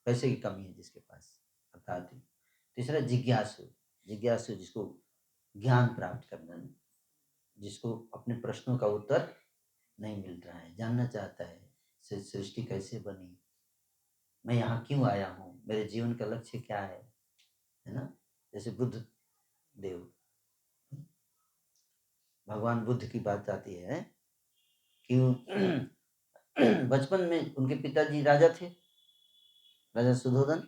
पैसे की कमी है जिसके पास, अर्थार्थी। तीसरा जिज्ञासु, जिज्ञासु जिसको ज्ञान प्राप्त करना, जिसको अपने प्रश्नों का उत्तर नहीं मिल रहा है, जानना चाहता है सृष्टि कैसे बनी, मैं यहाँ क्यों आया हूँ, मेरे जीवन का लक्ष्य क्या है ना। जैसे बुद्ध देव, भगवान बुद्ध की बात आती है कि बचपन में उनके पिताजी राजा थे, राजा सुधोधन,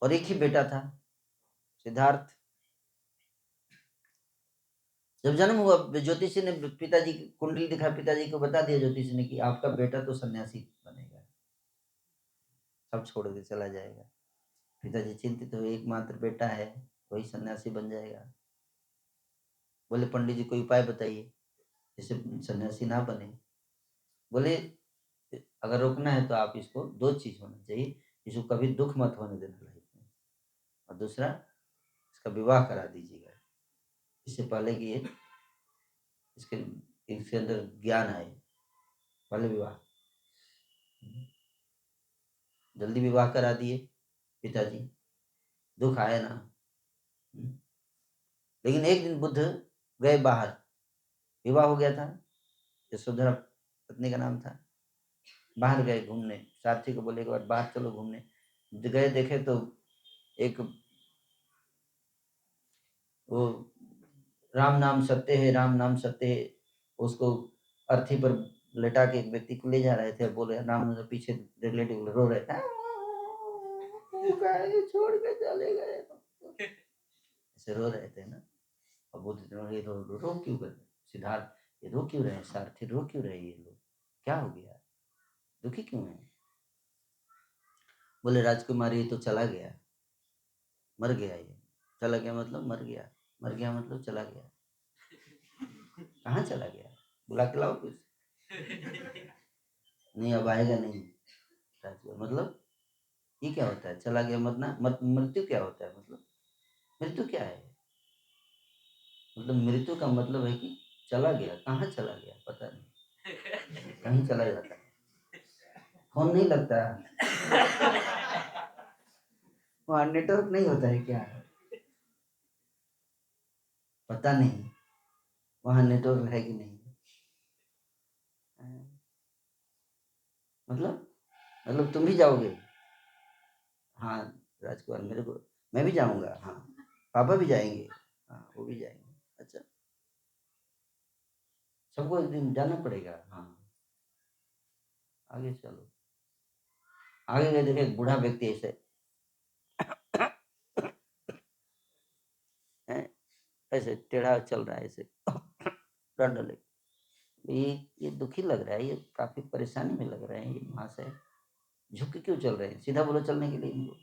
और एक ही बेटा था, सिद्धार्थ। जब जन्म हुआ, ज्योतिषी ने पिताजी की कुंडली दिखा, पिताजी को बता दिया ज्योतिषी ने कि आपका बेटा तो सन्यासी बनेगा, सब छोड़ के चला जाएगा। पिताजी चिंतित हुए, एकमात्र बेटा है, वही सन्यासी बन जाएगा। बोले पंडित जी कोई उपाय बताइए जिससे सन्यासी ना बने। बोले अगर रोकना है तो आप इसको, दो चीज होना चाहिए, इसको कभी दुख मत होने देना लाइफ में, और दूसरा इसका विवाह करा दीजिएगा, इससे पहले कि ये इसके अंदर ज्ञान आए, पहले विवाह। जल्दी विवाह करा दिए पिताजी, दुख आया ना। लेकिन एक दिन बुद्ध गए बाहर, विवाह हो गया था, यशोधरा पत्नी का नाम था, बाहर गए घूमने, सारथी को बोले एक बार बाहर चलो घूमने। गए, देखे तो एक वो राम नाम सत्य है, राम नाम सत्य है, उसको अर्थी पर लेटा के एक व्यक्ति को ले जा रहे थे, बोले राम पीछे रिलेटिव रो रहे थे, छोड़ के चले गए, ऐसे रो रहे थे ना। और बुद्ध रो क्यों कर रहे, सिद्धार्थ ये रो क्यों रहे, सारथी रो क्यों रहे, ये लोग क्या हो गया, दुखी क्यों है। बोले राजकुमारी तो चला गया, मर गया, ये चला गया मतलब मर गया, मर गया मतलब चला गया। कहाँ चला गया, बुला के लाओ कुछ। नहीं अब आएगा नहीं। मतलब ये क्या होता है, चला गया मरना, मृत्यु क्या होता है, मतलब मृत्यु क्या है, मतलब मृत्यु का मतलब है कि चला गया, कहाँ चला गया पता नहीं, कहीं चला जाता है, फोन नहीं लगता, वहाँ नेटवर्क नहीं होता है क्या, पता नहीं वहाँ नेटवर्क है कि नहीं। मतलब तुम भी जाओगे, हाँ राजकुमार मेरे को, मैं भी जाऊंगा, हाँ पापा भी जाएंगे, हाँ वो भी जाएंगे, अच्छा सबको एक दिन जाना पड़ेगा, हाँ आगे चलो। आगे गए, देखे बूढ़ा व्यक्ति ऐसे ऐसे टेढ़ा चल रहा है, ऐसे डंडले, ये दुखी लग रहा है, ये काफी परेशानी में लग रहे हैं, ये महाशय झुक के क्यों चल रहे हैं, सीधा बोलो चलने के लिए इनको।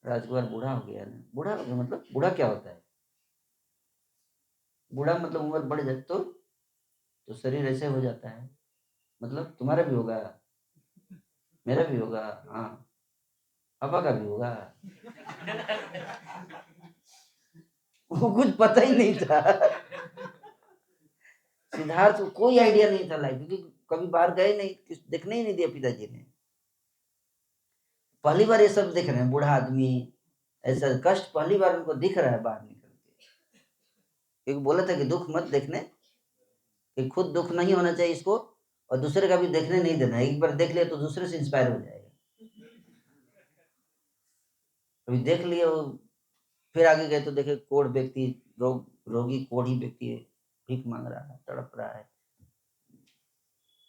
राजकुमार बूढ़ा हो गया ना, बूढ़ा हो गया मतलब बूढ़ा क्या होता है, बूढ़ा मतलब उम्र बढ़ जाए तो शरीर ऐसे हो जाता है, मतलब तुम्हारा भी होगा, मेरा भी होगा, हाँ पापा का भी होगा। वो कुछ पता ही नहीं था, सिद्धार्थ को कोई आइडिया नहीं था लाइफ, क्योंकि कभी बाहर गए नहीं, देखने ही नहीं दिया पिताजी ने, पहली बार ये सब देख रहे हैं, बूढ़ा आदमी ऐसा कष्ट पहली बार उनको दिख रहा है बाहर निकल के, क्योंकि बोला था कि दुख मत देखने, कि खुद दुख नहीं होना चाहिए इसको, और दूसरे का भी देखने नहीं देना, एक बार देख लिया तो दूसरे से इंस्पायर हो जाएगा। अभी देख लिया, फिर आगे गए तो देखे कोढ़ व्यक्ति, रोगी कोढ़ी व्यक्ति भीख मांग रहा है, तड़प रहा है।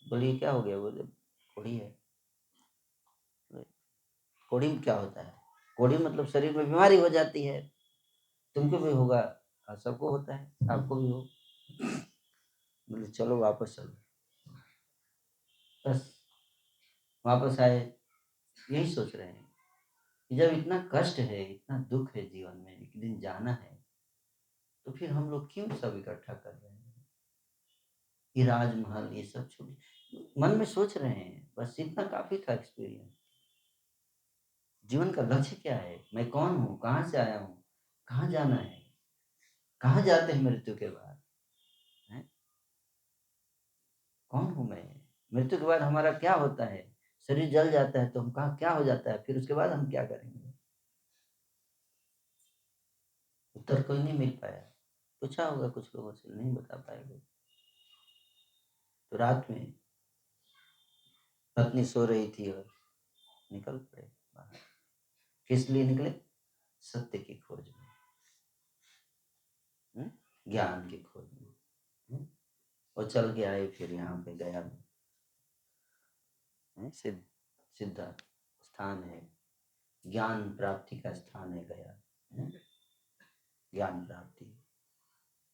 बोलिए क्या हो गया, बोले कोढ़ी है। कोढ़ी में क्या होता है, कोढ़ी मतलब शरीर में बीमारी हो जाती है, तुमको भी होगा, सबको होता है, आपको भी हो। बोले चलो वापस चलो, बस वापस आए, यही सोच रहे हैं कि जब इतना कष्ट है, इतना दुख है जीवन में, एक दिन जाना है, तो फिर हम लोग क्यों सब इकट्ठा कर रहे हैं, ये राजमहल ये सब छोड़, मन में सोच रहे हैं, बस इतना काफी था एक्सपीरियंस। जीवन का लक्ष्य क्या है, मैं कौन हूँ, कहाँ से आया हूँ, कहाँ जाना है, कहाँ जाते हैं मृत्यु के बाद, है? कौन हूँ मैं, मृत्यु के बाद हमारा क्या होता है, शरीर जल जाता है तो हम कहाँ क्या हो जाता है, फिर उसके बाद हम क्या करेंगे, उत्तर कोई नहीं मिल पाया, पूछा होगा कुछ लोगों से, नहीं बता पाएंगे। तो रात में पत्नी सो रही थी और निकल पड़े बाहर, किस लिए निकले, सत्य की खोज में। ज्ञान की खोज में। और चल के आए फिर यहाँ पे गया में सिद्ध स्थान है, ज्ञान प्राप्ति का स्थान है गया, ज्ञान प्राप्ति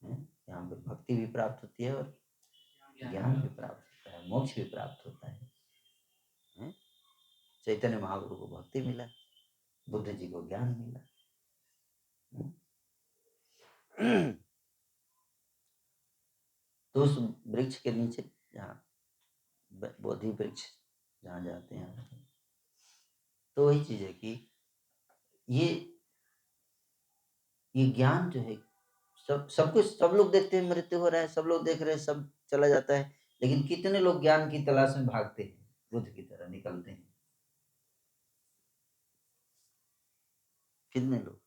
यहाँ पे भक्ति भी प्राप्त होती है और ज्ञान भी प्राप्त होता है, मोक्ष भी प्राप्त होता है। चैतन्य महाप्रभु को भक्ति मिला, बुद्ध जी को ज्ञान मिला। तो उस वृक्ष के नीचे जहाँ बोधि वृक्ष जहाँ जाते हैं, तो वही चीज है कि ये ज्ञान जो है सब कुछ, सब लोग देखते हैं मृत्यु हो रहा है, सब लोग देख रहे हैं सब चला जाता है, लेकिन कितने लोग ज्ञान की तलाश में भागते हैं, बुद्ध की तरह निकलते हैं? कितने लोग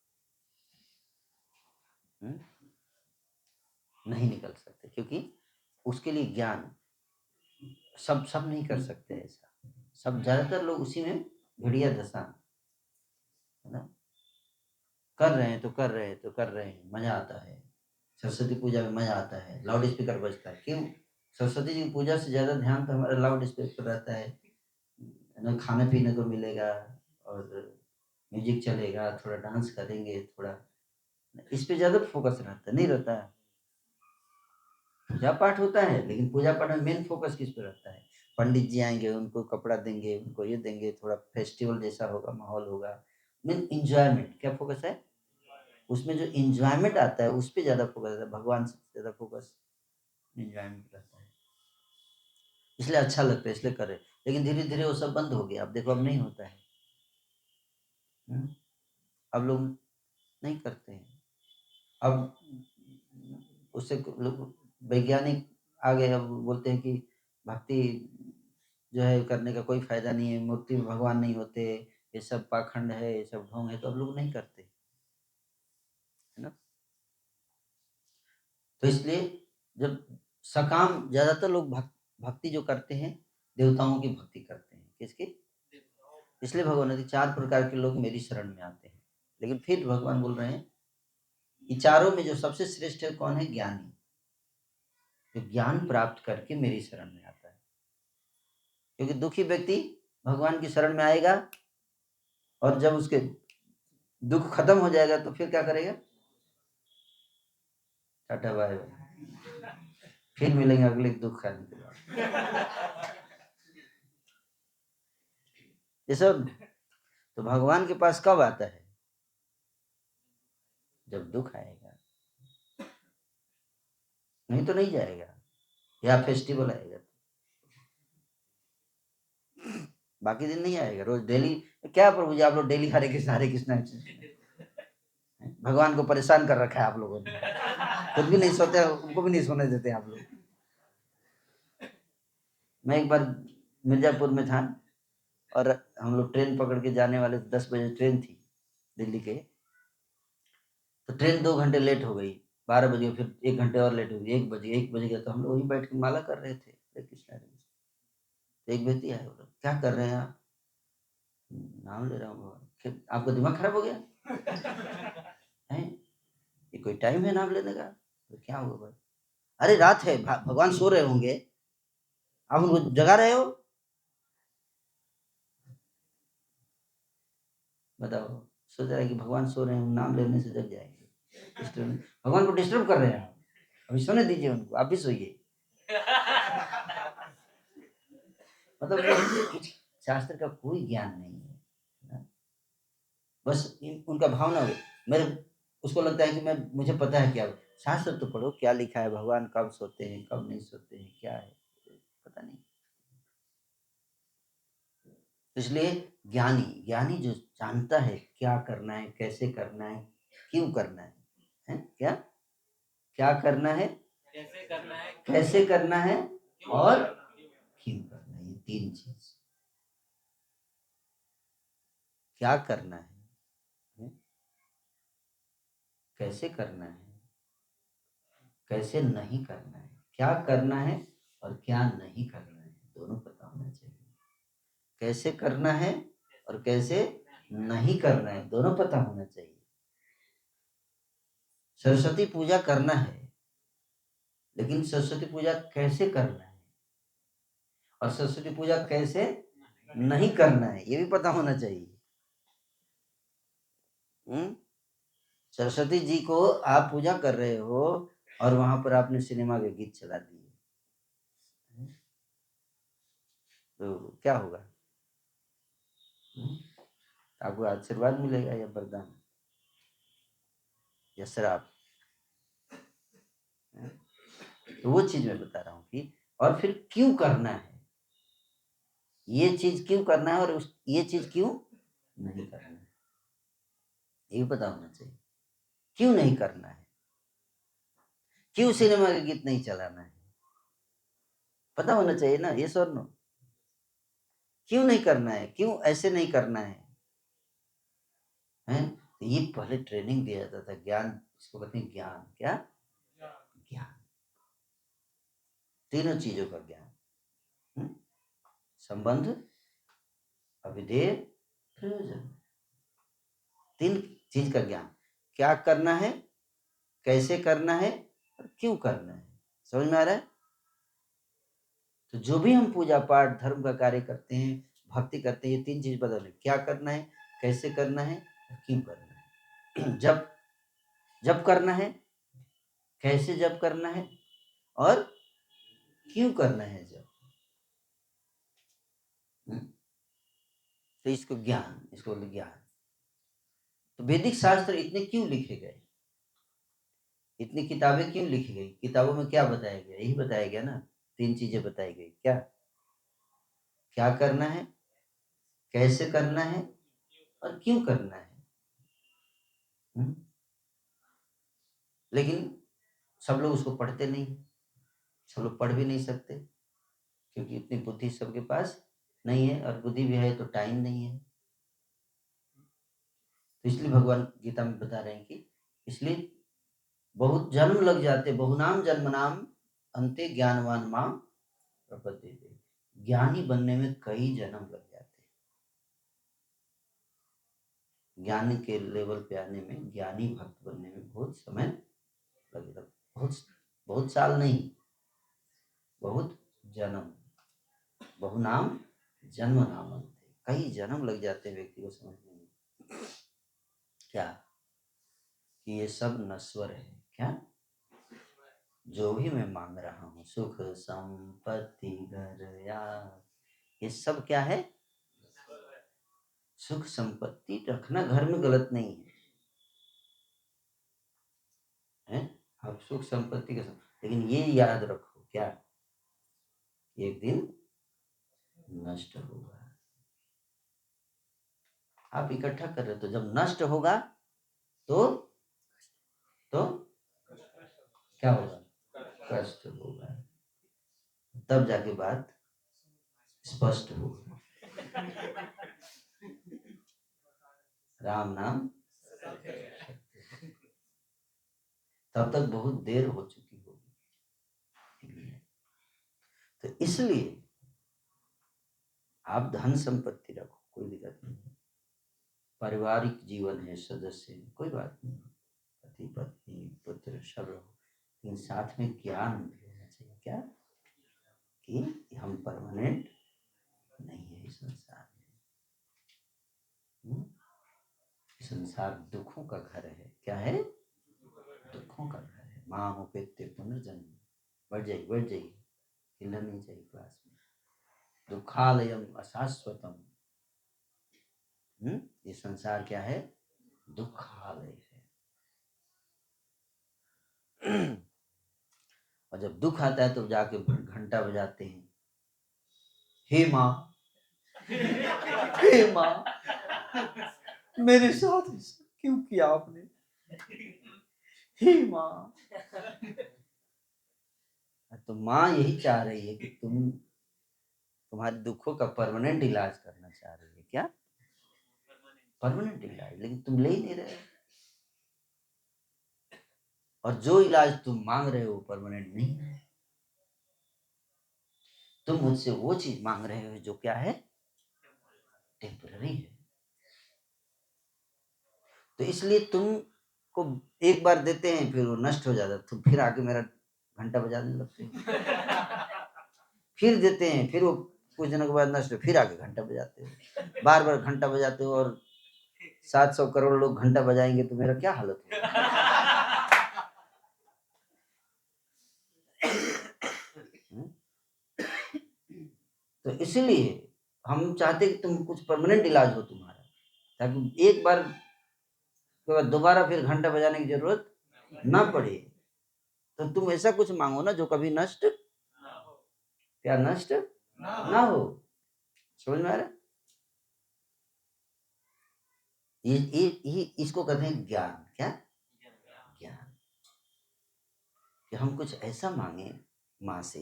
नहीं निकल सकते, क्योंकि उसके लिए ज्ञान सब नहीं कर सकते ऐसा। सब ज्यादातर लोग उसी में भिड़िया दशा है ना, कर रहे हैं तो कर रहे हैं तो कर रहे हैं, मजा आता है। सरस्वती पूजा में मजा आता है, लाउड स्पीकर बजता है, क्यों? सरस्वती जी की पूजा से ज्यादा ध्यान तो हमारा लाउड स्पीकर रहता है ना, खाने पीने को मिलेगा और म्यूजिक चलेगा, थोड़ा डांस करेंगे, थोड़ा इस पे ज्यादा फोकस रहता नहीं रहता है। पूजा पाठ होता है, लेकिन पूजा पाठ में मेन फोकस किस पे रहता है? पंडित जी आएंगे, उनको कपड़ा देंगे, उनको ये देंगे, थोड़ा फेस्टिवल जैसा होगा, माहौल होगा, मीन इंजॉयमेंट। क्या फोकस है उसमें? जो इंजॉयमेंट आता है उस पर ज्यादा फोकस रहता है, भगवान से ज्यादा फोकस इंजॉयमेंट रहता है, इसलिए अच्छा लगता है, इसलिए करे। लेकिन धीरे धीरे वो सब बंद हो गया, अब देखो अब नहीं होता है। अब लोग नहीं करते हैं। अब उससे वैज्ञानिक आ गए, अब बोलते हैं कि भक्ति जो है करने का कोई फायदा नहीं है, मूर्ति में भगवान नहीं होते, ये सब पाखंड है, ये सब ढोंग है, तो अब लोग नहीं करते है ना। तो इसलिए जब सकाम, ज्यादातर लोग भक्ति जो करते हैं देवताओं की भक्ति करते हैं, किसकी? इसलिए भगवान ने 4 प्रकार के लोग मेरी शरण में आते हैं, लेकिन फिर भगवान बोल रहे हैं कि चारों में जो सबसे श्रेष्ठ है कौन है? ज्ञानी, जो ज्ञान प्राप्त करके मेरी शरण में आता है। क्योंकि दुखी व्यक्ति भगवान की शरण में आएगा और जब उसके दुख खत्म हो जाएगा तो फिर क्या करेगा? टाटा बाय बाय, फिर मिलेंगे अगले दुख खाने के बाद। ये सब तो भगवान के पास कब आता है? जब दुख आएगा, नहीं तो नहीं जाएगा, या फेस्टिवल आएगा, बाकी दिन नहीं आएगा। रोज डेली क्या प्रभु जी आप लोग डेली हरे कृष्णा भगवान को परेशान कर रखा है आप लोगों ने, खुद भी नहीं सोते, उनको भी नहीं सोने देते आप लोग। मैं एक बार मिर्जापुर में था और हम लोग ट्रेन पकड़ के जाने वाले, 10 बजे ट्रेन थी दिल्ली के, तो ट्रेन 2 घंटे लेट हो गई, 12 बजे, फिर 1 घंटे और लेट हो गई, 1 बजे गया, तो हम लोग वहीं बैठ के माला कर रहे थे हरे कृष्णा। तो एक व्यक्ति आया, बोला क्या कर रहे हैं आप? नाम ले रहा हूँ। आपका दिमाग खराब हो गया है? ये कोई टाइम है नाम लेने का? तो क्या हुआ भाई? अरे रात है, भगवान सो रहे होंगे, आप उनको जगा रहे हो। बताओ, सोच रहा है कि भगवान सो रहे हैं, नाम लेने से जग जाएंगे, भगवान को डिस्टर्ब कर रहे हैं आप, अभी सोने दीजिए उनको, आप भी सोइए। मतलब शास्त्र का कोई ज्ञान नहीं है, बस उनका भावना हो। मेरे उसको लगता है कि मैं, मुझे पता है क्या, शास्त्र तो पढ़ो क्या लिखा है, भगवान कब सोते हैं कब नहीं सोते हैं, क्या है पता नहीं। इसलिए ज्ञानी जो जानता है क्या करना है, कैसे करना है, क्यों करना है क्या क्या करना है, कैसे करना है और क्यों करना है, ये 3 चीज। क्या करना है, कैसे करना है, कैसे नहीं करना है, क्या करना है और क्या नहीं करना है, दोनों पता होना चाहिए। कैसे करना है और कैसे नहीं करना है, दोनों पता होना चाहिए। सरस्वती पूजा करना है, लेकिन सरस्वती पूजा कैसे करना है और सरस्वती पूजा कैसे नहीं करना है ये भी पता होना चाहिए। सरस्वती जी को आप पूजा कर रहे हो और वहां पर आपने सिनेमा के गीत चला दिए तो क्या होगा? आपको आशीर्वाद मिलेगा या वरदान या श्राप? तो वो चीज मैं बता रहा हूँ कि और फिर क्यों करना है, ये चीज क्यों करना है और ये चीज क्यों नहीं करना है, ये पता होना चाहिए। क्यों नहीं करना है, क्यों सिनेमा के गीत नहीं चलाना है, पता होना चाहिए ना, ये और नो। क्यों नहीं करना है, क्यों ऐसे नहीं करना है, हैं? तो ये पहले ट्रेनिंग दिया जाता था, ज्ञान, इसको कहते हैं ज्ञान। क्या ज्ञान? तीनों चीजों का ज्ञान, संबंध, अविधेय, प्रयोजन, तीन चीज का ज्ञान। क्या करना है, कैसे करना है और क्यों करना है, समझ में आ रहा है? तो जो भी हम पूजा पाठ धर्म का कार्य करते हैं, भक्ति करते हैं, ये तीन चीज बदल है, क्या करना है, कैसे करना है और क्यों करना है। जब करना है, कैसे जब करना है और क्यों करना है जब। तो इसको ज्ञान, इसको बोलते ज्ञान। तो वैदिक शास्त्र इतने क्यों लिखे गए, इतनी किताबें क्यों लिखी गई, किताबों में क्या बताया गया, यही बताया गया ना, तीन चीजें बताई गई। क्या करना है, कैसे करना है और क्यों करना है। लेकिन सब लोग उसको पढ़ते नहीं, सब लोग पढ़ भी नहीं सकते क्योंकि इतनी बुद्धि सबके पास नहीं है, और बुद्धि भी है तो टाइम नहीं है। तो इसलिए भगवान गीता में बता रहे हैं कि इसलिए बहुत जन्म लग जाते, बहुनाम जन्मनाम अंते ज्ञानवान माम प्रपद्यते। ज्ञानी बनने में कई जन्म लग जाते, ज्ञान के लेवल पे आने में, ज्ञानी भक्त बनने में बहुत समय लगेगा, बहुत बहुत साल नहीं, बहुत जन्म। बहुनाम जन्म नाम अंते, कई जन्म लग जाते हैं व्यक्ति को समझने में क्या कि ये सब नश्वर है। क्या? जो भी मैं मांग रहा हूँ, सुख संपत्ति घर या, ये सब क्या है? सुख संपत्ति रखना घर में गलत नहीं है, आप सुख संपत्ति के साथ, लेकिन ये याद रखो क्या, एक दिन नष्ट होगा। आप इकट्ठा कर रहे हो तो जब नष्ट होगा तो क्या होगा? कष्ट होगा, तब जाके बात स्पष्ट होगा। राम नाम तब तक बहुत देर हो चुकी होगी। तो इसलिए आप धन संपत्ति रखो, कोई दिक्कत नहीं, पारिवारिक जीवन है, सदस्य है, कोई बात नहीं, पति पत्नी पुत्र सब रहो, लेकिन साथ में ज्ञान भी होना चाहिए। क्या? कि हम परमानेंट नहीं है इस संसार में, संसार दुखों का घर है। क्या है? दुखों का घर है। माँ उपेत्य पुनर्जन्म, बढ़ जाइए, हिलना नहीं चाहिए क्लास में। दुखालयम अशाश्वतम, ये संसार क्या है? दुखालय है। और जब दुख आता है तो जाके घंटा बजाते हैं, हे माँ, हे माँ, मेरे साथ क्यों किया आपने, हे माँ। तो माँ यही चाह रही है कि तुम्हारे दुखों का परमानेंट इलाज करना चाह रही है। क्या? परमानेंट इलाज, लेकिन तुम ले ही नहीं रहे, और जो इलाज तुम मांग रहे हो परमानेंट नहीं है। तुम मुझसे वो चीज मांग रहे हो जो क्या है? टेम्पररी है। तो इसलिए तुमको एक बार देते हैं, फिर वो नष्ट हो जाता है, तो फिर आके मेरा घंटा बजाने लगते हैं। फिर देते हैं, फिर वो कुछ दिनों के बाद नष्ट, फिर आगे घंटा बजाते हो, बार बार घंटा बजाते हो, और 700 करोड़ लोग घंटा बजाएंगे तो मेरा क्या हालत होगा। तो इसीलिए हम चाहते कि तुम कुछ परमानेंट इलाज हो तुम्हारा, ताकि एक बार के बाद दोबारा फिर घंटा बजाने की जरूरत ना पड़े। तो तुम ऐसा कुछ मांगो ना जो कभी नष्ट क्या नष्ट ना हो। समझ में आ रहा है? ये इसको कहते हैं ज्ञान। क्या ज्ञान? कि हम कुछ ऐसा मांगे माँ से,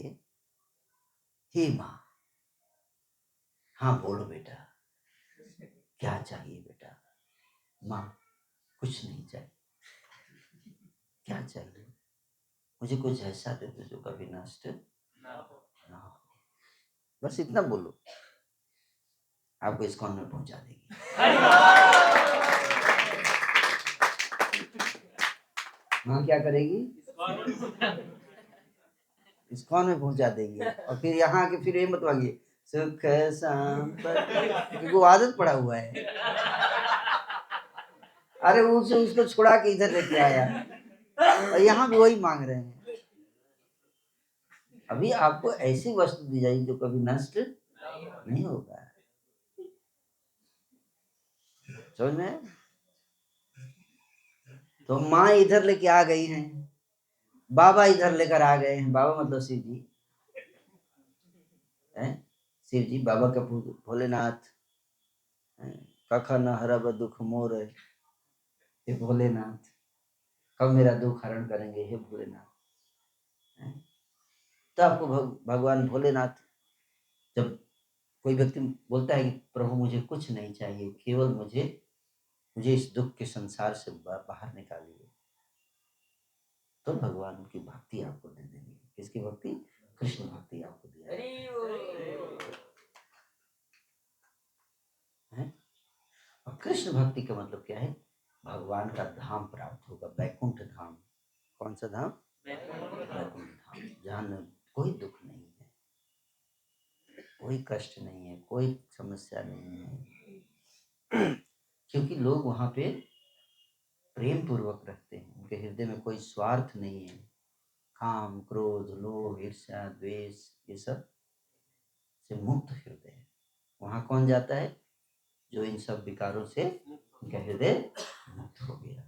हे माँ, हाँ बोलो बेटा, क्या चाहिए बेटा? माँ कुछ नहीं चाहिए। क्या चाहिए? मुझे कुछ ऐसा दे दो जो कभी नष्ट ना हो। बस इतना बोलो, आपको इस्कॉन में पहुंचा देगी। माँ क्या करेगी? इस्कॉन में पहुंचा देंगे। और फिर यहाँ आके फिर ये मत मांगिए सुख संपत्ति, क्योंकि वो आदत पड़ा हुआ है। अरे उसको छुड़ा के इधर लेके आया, और यहाँ भी वही मांग रहे हैं। अभी आपको ऐसी वस्तु दी जाएगी जो कभी नष्ट नहीं होगा। समझ में? तो माँ इधर लेके आ गई हैं, बाबा इधर लेकर आ गए हैं। बाबा मतलब शिव जी हैं। शिव जी बाबा का भोलेनाथ। कख न हरब दुख मोर, हे भोलेनाथ, कब मेरा दुख हरण करेंगे हे भोलेनाथ। तो आपको भगवान भोलेनाथ, जब कोई व्यक्ति बोलता है कि प्रभु मुझे कुछ नहीं चाहिए, केवल मुझे इस दुख के संसार से बाहर निकालिए, तो भगवान की भक्ति आपको दे देंगे। किसकी भक्ति? कृष्ण भक्ति आपको दिया है। और कृष्ण भक्ति का मतलब क्या है? भगवान का धाम प्राप्त होगा, वैकुंठ धाम। कौन सा धाम? वैकुंठ धाम, जहाँ कोई दुख नहीं है, कोई कष्ट नहीं है, कोई समस्या नहीं है, क्योंकि लोग वहां पे प्रेम पूर्वक रखते हैं। उनके हृदय में कोई स्वार्थ नहीं है, काम क्रोध लोभ ईर्ष्या द्वेष ये सब से मुक्त हृदय है। वहां कौन जाता है? जो इन सब विकारों से उनका हृदय मुक्त हो गया।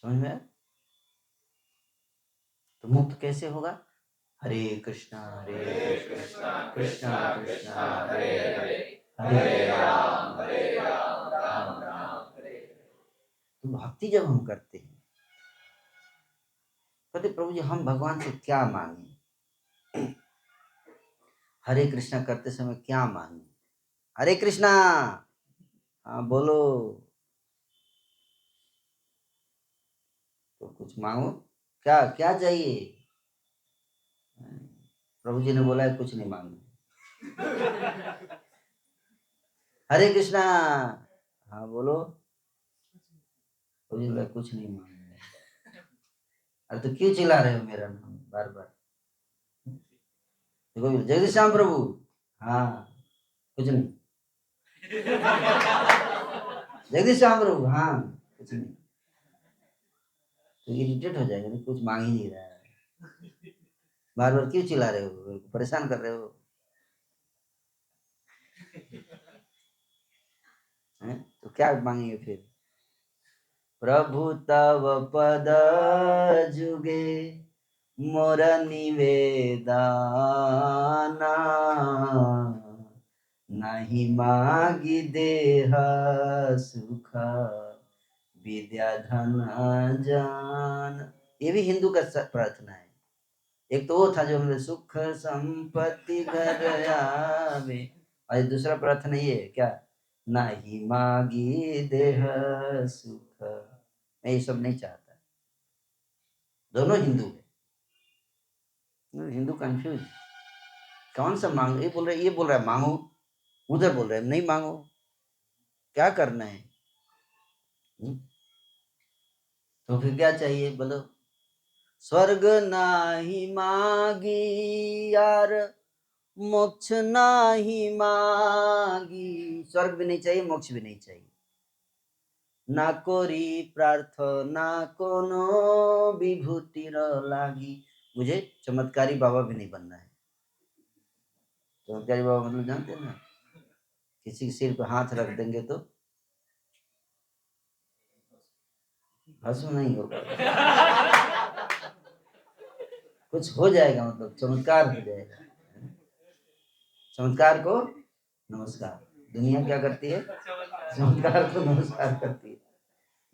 समझ में? तो मुक्त कैसे होगा? हरे कृष्णा कृष्णा कृष्णा हरे हरे, हरे राम राम राम हरे। तो भक्ति जब हम करते हैं, कहते प्रभु जी हम भगवान से क्या मांगे? हरे कृष्णा करते समय क्या मांगे? हरे कृष्णा, हाँ बोलो। तो कुछ मांगो, क्या क्या चाहिए? प्रभु जी ने बोला है कुछ नहीं मांगना। हरे कृष्णा, हाँ बोलो। प्रभु जी बोला कुछ नहीं मांगना। अरे तो क्यों चिल्ला रहे हो मेरा नाम बार बार? देखो जगदीश श्याम प्रभु, हाँ कुछ नहीं। जगदीश श्याम प्रभु, हाँ कुछ नहीं। तो इरिटेट हो जाएगा, कुछ मांग ही नहीं रहा है, बार बार क्यों चिल्ला रहे हो, परेशान कर रहे हो। तो क्या मांगेंगे फिर? प्रभु तव पद जुगे मोर निवेदना, नहीं मागी देह सुख विद्या धन जान। ये भी हिंदू का प्रार्थना है। एक तो वो था जो हमने सुख संपत्ति घर आवे, और दूसरा प्रार्थना ये है क्या? नहीं मागी देह सुख। मैं ये सब नहीं चाहता। दोनों हिंदू है, हिंदू कंफ्यूज कौन सा मांगो। ये बोल रहा है मांगो, उधर बोल रहे हैं नहीं मांगो। क्या करना है? तो फिर क्या चाहिए बोलो? स्वर्ग नाही मागी यार, मोक्ष नाही मागी। स्वर्ग भी नहीं चाहिए, मोक्ष भी नहीं चाहिए। ना कोरी प्रार्थना कोनो विभूतिर लागी। मुझे चमत्कारी बाबा भी नहीं बनना है। चमत्कारी बाबा मतलब जानते हैं ना, किसी के सिर पे हाथ रख देंगे तो भस्म नहीं होगा, कुछ हो जाएगा, मतलब चमत्कार हो जाएगा। चमत्कार को नमस्कार। दुनिया क्या करती है? चमत्कार को नमस्कार करती है।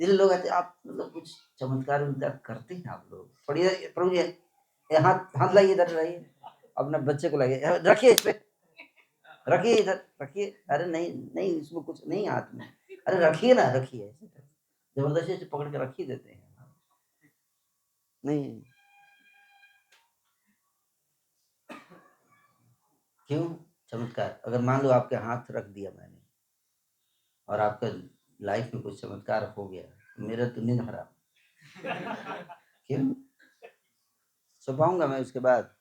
इसलिए लोग कहते हैं आप मतलब कुछ चमत्कार करते हैं आप लोग। थोड़ी प्रभु जी हाथ हाथ लाइए, इधर लाइए, अपने बच्चे को लाइए, रखिए इस पे, रखिए इधर रखिए। अरे नहीं नहीं, इसमें कुछ नहीं हाथ में। अरे रखिए ना, रखिए। जबरदस्ती से पकड़ के रख ही देते हैं। नहीं, क्यों? चमत्कार। अगर मान लो आपके हाथ रख दिया मैंने और आपका लाइफ में कुछ चमत्कार हो गया, तो मेरा तो नींद हराम। क्यों? सो पाऊंगा मैं? उसके बाद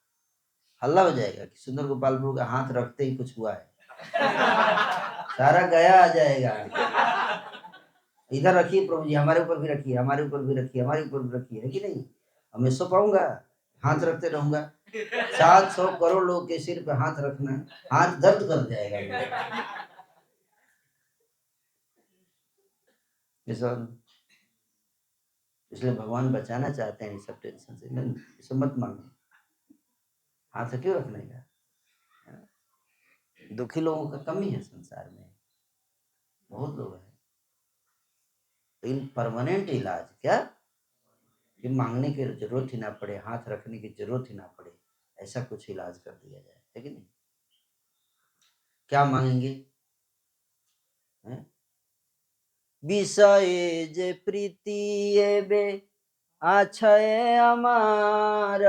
हल्ला हो जाएगा कि सुंदर गोपाल प्रभु का हाथ रखते ही कुछ हुआ है, सारा गया आ जाएगा। इधर रखिए प्रभु जी, हमारे ऊपर भी रखिए, हमारे ऊपर भी रखिए, हमारे ऊपर भी रखिए, है कि नहीं? अब मैं सो पाऊंगा? हाथ रखते रहूंगा। 700 करोड़ लोग के सिर पे हाथ रखना, हाथ दर्द कर जाएगा। इसलिए भगवान बचाना चाहते हैं इस सब टेंशन से। नहीं, इसे मत मांगो। हाथ क्यों रखने का? दुखी लोगों का कमी है संसार में, बहुत लोग हैं। इन परमानेंट इलाज क्या कि मांगने की जरूरत ही ना पड़े, हाथ रखने की जरूरत ही ना पड़े, ऐसा कुछ इलाज कर दिया जाए, है कि नहीं? क्या मांगेंगे? विषये जे प्रीति एबे आछे आमार,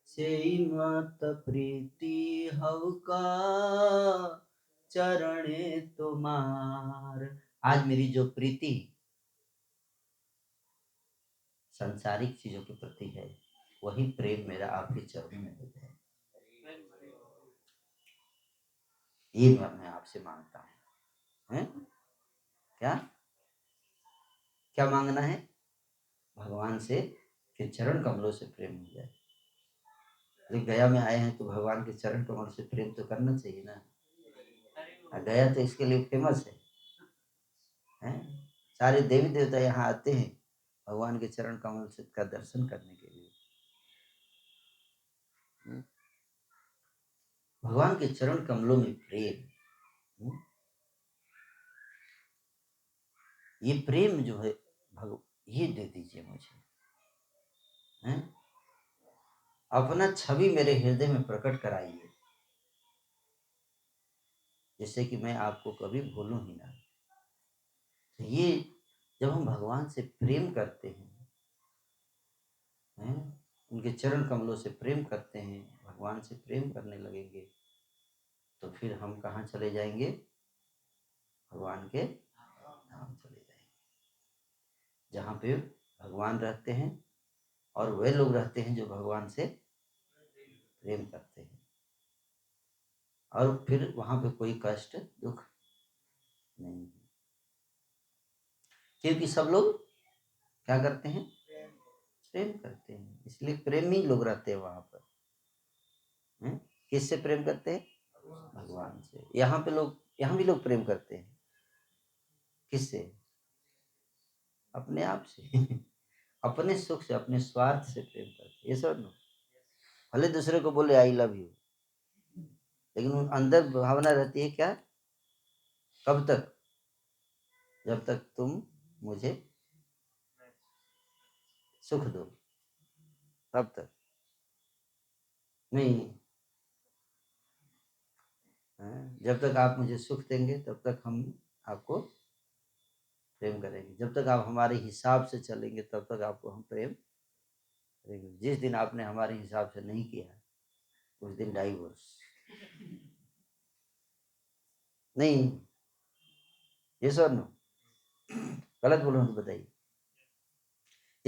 सेई मत प्रीति हौका चरणे तुम्हार। आज मेरी जो प्रीति सांसारिक चीजों के प्रति है, वही प्रेम मेरा आपके चरणों में हो जाए, ये मैं आपसे मांगता हूँ। हैं? क्या क्या मांगना है? भगवान से कि चरण कमलों से प्रेम हो जाए। अरे गया में आए हैं तो भगवान के चरण कमल से प्रेम तो करना चाहिए ना। गया तो इसके लिए फेमस है? सारे देवी देवता यहाँ आते हैं भगवान के चरण कमल से का दर्शन करने के लिए। भगवान के चरण कमलों में प्रेम, ये प्रेम जो है ये दे दीजिए मुझे, हैं? अपना छवि मेरे हृदय में प्रकट कराइए, जिससे कि मैं आपको कभी भूलूं ही ना। तो ये जब हम भगवान से प्रेम करते हैं, उनके चरण कमलों से प्रेम करते हैं, भगवान से प्रेम करने लगेंगे, तो फिर हम कहाँ चले जाएंगे? भगवान के धाम चले जाएंगे, जहाँ पे भगवान रहते हैं और वे लोग रहते हैं जो भगवान से प्रेम करते हैं। और फिर वहां पे कोई कष्ट दुख नहीं, क्योंकि सब लोग क्या करते हैं? प्रेम करते हैं। इसलिए प्रेमी लोग रहते हैं वहां पर। किससे प्रेम करते हैं? भगवान से। यहाँ पे लोग, यहाँ भी लोग प्रेम करते हैं। किससे? अपने आप से। अपने सुख से, अपने स्वार्थ से प्रेम करते हैं। ये सब ना, भले दूसरे को बोले आई लव यू, लेकिन अंदर भावना रहती है क्या? कब तक? जब तक तुम मुझे सुख दो, तब तक नहीं। जब तक आप मुझे सुख देंगे तब तक हम आपको प्रेम करेंगे। जब तक आप हमारे हिसाब से चलेंगे तब तक आपको हम प्रेम करेंगे। जिस दिन आपने हमारे हिसाब से नहीं किया, उस दिन डाइवोर्स। नहीं, ये सर नो, गलत बोलो तो बताइए।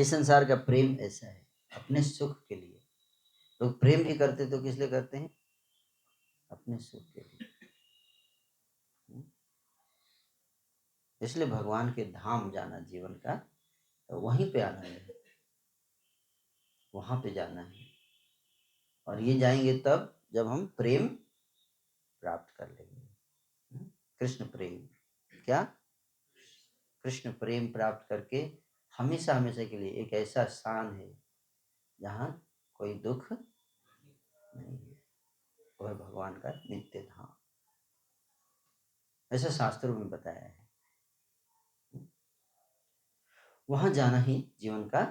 इस संसार का प्रेम ऐसा है, अपने सुख के लिए। लोग प्रेम भी करते तो किस लिए करते हैं? अपने सुख के लिए। इसलिए भगवान के धाम जाना जीवन का, तो वहीं पे आना है, वहां पे जाना है। और ये जाएंगे तब जब हम प्रेम प्राप्त कर लेंगे। कृष्ण प्रेम, क्या? कृष्ण प्रेम प्राप्त करके हमेशा हमेशा के लिए एक ऐसा स्थान है जहाँ कोई दुख नहीं है, वह भगवान का नित्य धाम। ऐसा शास्त्रों में बताया है। वहां जाना ही जीवन का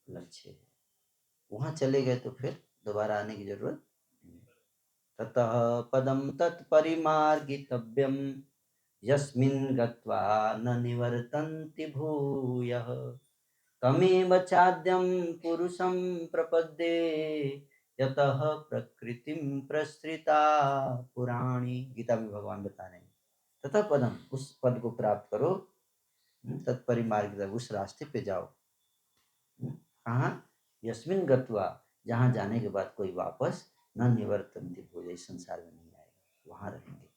लक्ष्य है। वहां चले गए तो फिर दोबारा आने की जरूरत नहीं है। ततः पदम तत्परिमार्गितव्यम यस्मिन् गत्वा न निवर्तन्ति भूयः तमेव चाद्यं पुरुषं प्रपद्ये यतः प्रकृतिं प्रसृता पुराणी। गीता में भगवान बता रहे हैं, ततः पदम, उस पद को प्राप्त करो, तत्परिमार्ग, उस रास्ते पे जाओ। कहाँ? यस्मिन् गत्वा, जहाँ जाने के बाद कोई वापस न निवर्तन्ति भूयः, इस संसार में नहीं आएगा, वहां रहेंगे।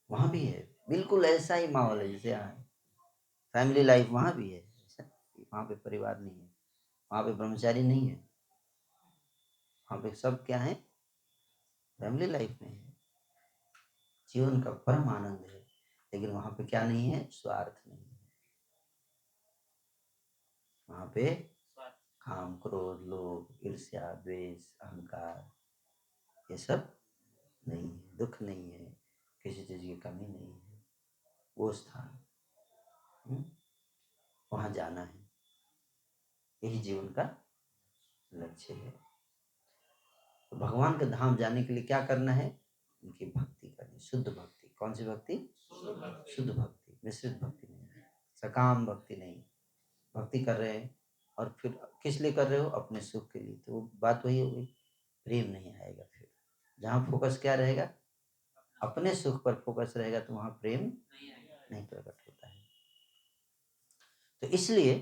वहां भी है बिल्कुल ऐसा ही माहौल है जैसे यहाँ फैमिली लाइफ, वहां भी है। वहां पे परिवार नहीं है, वहां पे ब्रह्मचारी नहीं है, वहां पे सब क्या है? फैमिली लाइफ में है, जीवन का परम आनंद है। लेकिन वहां पे क्या नहीं है? स्वार्थ नहीं है। वहां पे काम, क्रोध, लोभ, ईर्ष्या, द्वेष, अहंकार, ये सब नहीं है। दुख नहीं है, किसी चीज की कमी नहीं है। वो स्थान, वहां जाना है, यही जीवन का लक्ष्य है। तो भगवान के धाम जाने के लिए क्या करना है? उनकी भक्ति करनी, शुद्ध भक्ति। कौन सी भक्ति? शुद्ध भक्ति, मिश्रित भक्ति नहीं, सकाम भक्ति नहीं। भक्ति कर रहे हैं और फिर किस लिए कर रहे हो? अपने सुख के लिए। तो वो बात वही हो गई, प्रेम नहीं आएगा। फिर जहाँ फोकस क्या रहेगा? अपने सुख पर फोकस रहेगा, तो वहां प्रेम नहीं प्रकट होता है। तो इसलिए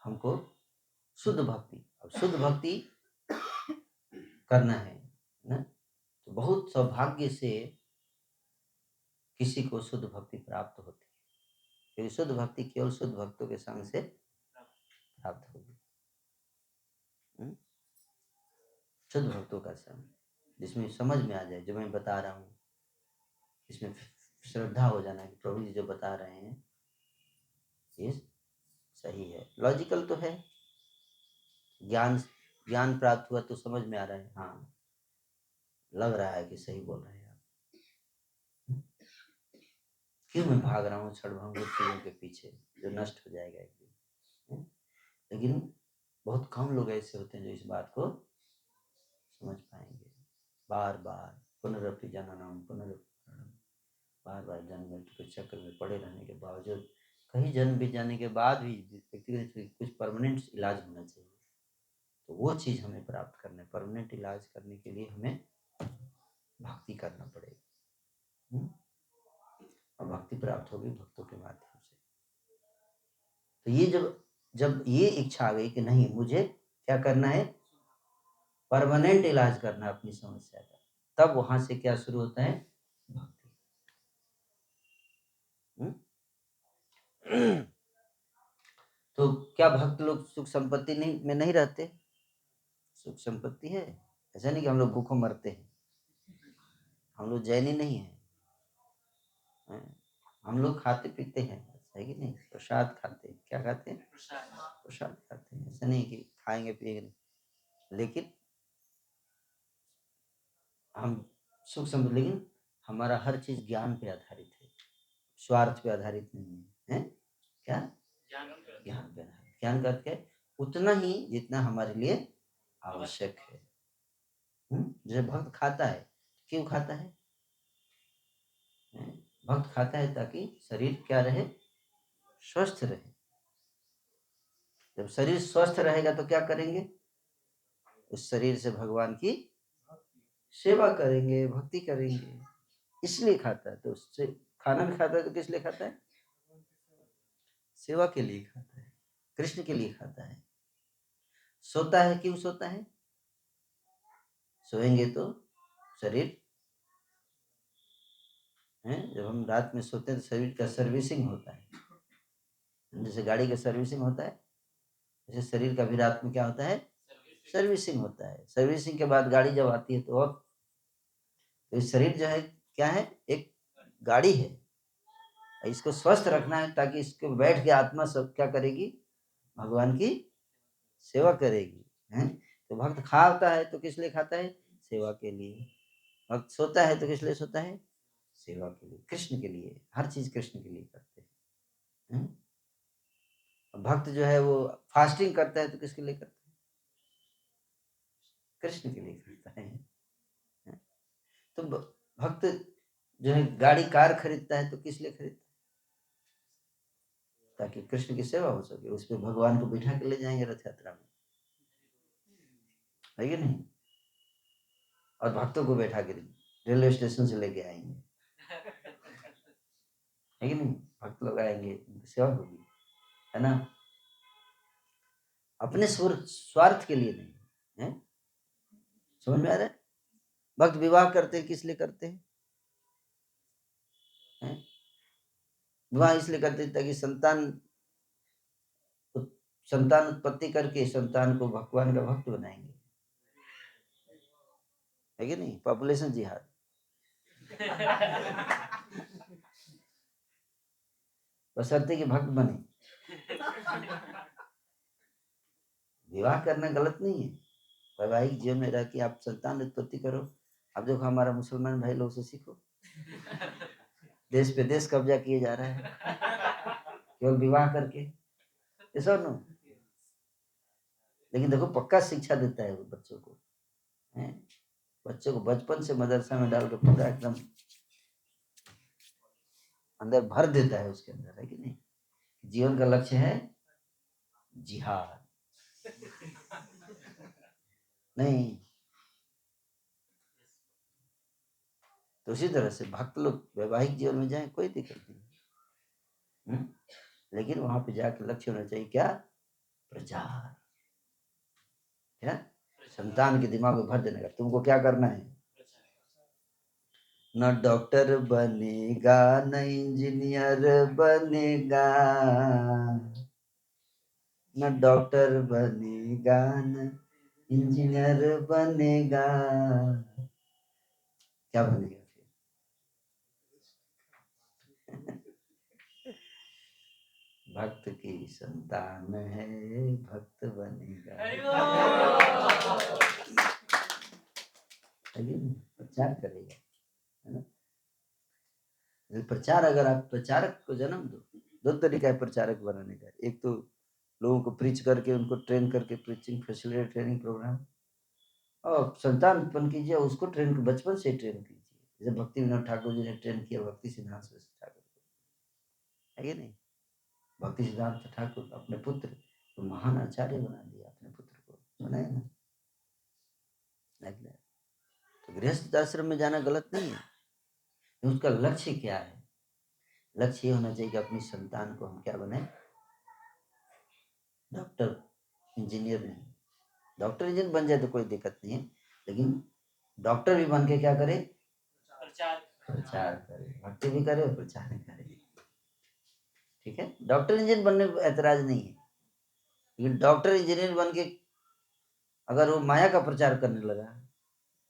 हमको शुद्ध भक्ति, अब शुद्ध भक्ति करना है ना, तो बहुत सौभाग्य से किसी को शुद्ध भक्ति प्राप्त होती है, क्योंकि शुद्ध भक्ति केवल शुद्ध भक्तों के संग से प्राप्त होगी। शुद्ध भक्तों का संग, जिसमें समझ में आ जाए जो मैं बता रहा हूँ, इसमें श्रद्धा हो जाना कि प्रभु जी जो बता रहे हैं ये सही है, लॉजिकल तो है। ज्ञान प्राप्त हुआ तो समझ में आ रहा है, हाँ लग रहा है कि सही बोल रहे हैं आप। क्यों मैं भाग रहा हूँ क्षणभंगुर चीजों के पीछे जो नष्ट हो जाएगा एक दिन। लेकिन बहुत कम लोग ऐसे होते हैं जो इस बात को समझ पाएंगे। बार बार पुनरपि जननम पुनरपि मरणम, बार बार जन्म मृत्यु के चक्र में पड़े रहने के बावजूद, कहीं जन्म बीत जाने के बाद भी व्यक्तिगत कुछ परमानेंट इलाज होना चाहिए। तो वो चीज हमें प्राप्त करना है। परमानेंट इलाज करने के लिए हमें भक्ति करना पड़ेगा, और भक्ति प्राप्त होगी भक्तों के माध्यम से। तो ये जब ये इच्छा आ गई कि नहीं, मुझे क्या करना है? परमानेंट इलाज करना अपनी समस्या का, तब वहां से क्या शुरू होता है? भक्ति। तो क्या भक्त लोग सुख संपत्ति में नहीं रहते? सुख संपत्ति है, ऐसा नहीं कि हम लोग भूखों मरते हैं। हम लोग जैनी नहीं है, हम लोग खाते पीते हैं, है कि नहीं? प्रसाद खाते हैं। क्या खाते हैं? प्रसाद खाते हैं। ऐसा नहीं कि खाएंगे पिएंगे, लेकिन हम सुख समृद्धि, लेकिन हमारा हर चीज ज्ञान पे आधारित है, स्वार्थ पे आधारित नहीं है, क्या? ज्ञान पे आधारित। ज्ञान का अर्थ है उतना ही जितना हमारे लिए आवश्यक है। जैसे भक्त खाता है, क्यों खाता है? भक्त खाता है ताकि शरीर क्या रहे? स्वस्थ रहे। जब शरीर स्वस्थ रहेगा तो क्या करेंगे? उस शरीर से भगवान की सेवा करेंगे, भक्ति करेंगे, इसलिए खाता है। तो उससे खाना भी खाता है तो किस लिए खाता है? सेवा के लिए खाता है, कृष्ण के लिए खाता है। सोता है, क्यों सोता है? सोएंगे तो शरीर है, जब हम रात में सोते हैं तो शरीर का सर्विसिंग होता है, जैसे गाड़ी का सर्विसिंग होता है, जैसे शरीर का भी रात में क्या होता है? सर्विसिंग होता है। सर्विसिंग के बाद गाड़ी जब आती है तो और तो शरीर जो है क्या है? एक गाड़ी है, इसको स्वस्थ रखना है ताकि इसको बैठ के आत्मा सब क्या करेगी? भगवान की सेवा करेगी, हैं? तो भक्त खाता है तो किस लिए खाता है? सेवा के लिए। भक्त सोता है तो किस लिए सोता है? सेवा के लिए, कृष्ण के लिए। हर चीज कृष्ण के लिए करते हैं। भक्त जो है वो फास्टिंग करता है तो किसके लिए करता है? कृष्ण के लिए करता है। तो भक्त जो है गाड़ी कार खरीदता है तो किस लिए खरीदता है? ताकि कृष्ण की सेवा हो सके, उस पर भगवान को बिठा के ले जाएंगे रथ यात्रा में, है कि नहीं? और भक्तों को बैठा के रेलवे स्टेशन से लेके आएंगे, है कि नहीं? भक्त लोग आएंगे, उनकी सेवा होगी, है ना? अपने स्वार्थ के लिए नहीं, है? समझ में आ रहा है? भक्त विवाह करते हैं किस लिए करते हैं? विवाह इसलिए करते हैं ताकि संतान उत्पत्ति करके संतान को भगवान का भक्त बनाएंगे, है कि नहीं? पॉपुलेशन जिहाद। बशर्ते कि भक्त बने। विवाह करना गलत नहीं है, वैवाहिक जीवन में रह के आप संतान उत्पत्ति करो। अब देखो हमारा मुसलमान भाई लोग से सीखो, देश पे देश कब्जा किए जा रहा है केवल विवाह करके, ऐसा नो। लेकिन देखो पक्का शिक्षा देता है वो बच्चों को, है? बच्चों को बचपन से मदरसा में डाल के पूरा एकदम अंदर भर देता है उसके अंदर, है कि नहीं? जीवन का लक्ष्य है जिहाद, नहीं? तो उसी तरह से भक्त लोग वैवाहिक जीवन में जाए कोई दिक्कत नहीं, लेकिन वहां पे जाके लक्ष्य होना चाहिए क्या? प्रचार, क्या? संतान के दिमाग में भर देने का। तुमको क्या करना है? न डॉक्टर बनेगा, न इंजीनियर बनेगा, न डॉक्टर बनेगा, न इंजीनियर बनेगा, क्या बनेगा फिर? भक्त की संतान है, भक्त बनेगा। प्रचार करेगा, है ना? प्रचार, अगर आप प्रचारक को जन्म दो, दो तरीका है प्रचारक बनाने का। एक तो लोगों को प्रीच करके उनको ट्रेन करके, प्रीचिंग फैसिलिटी ट्रेनिंग प्रोग्राम, और संतान उत्पन्न कीजिए, उसको ट्रेन बचपन से ट्रेन कीजिए, जैसे भक्ति विनोद ठाकुर जी ने ट्रेन किया भक्ति सिद्धांत सरस्वती ठाकुर को, है कि नहीं? भक्ति सिद्धांत ठाकुर अपने पुत्र तो महान आचार्य बना दिया, अपने पुत्र को बनाया ना। तो गृहस्थ आश्रम में जाना गलत नहीं है, उसका लक्ष्य क्या है? लक्ष्य ये होना चाहिए कि अपनी संतान को हम क्या बनाए? डॉक्टर इंजीनियर नहीं। डॉक्टर इंजीनियर बन जाए तो कोई दिक्कत नहीं है, लेकिन डॉक्टर भी बन के क्या करे? प्रचार करे, भक्ति भी करे और प्रचार भी करे, ठीक है? डॉक्टर इंजीनियर बनने में ऐतराज नहीं है, लेकिन डॉक्टर इंजीनियर बन के अगर वो माया का प्रचार करने लगा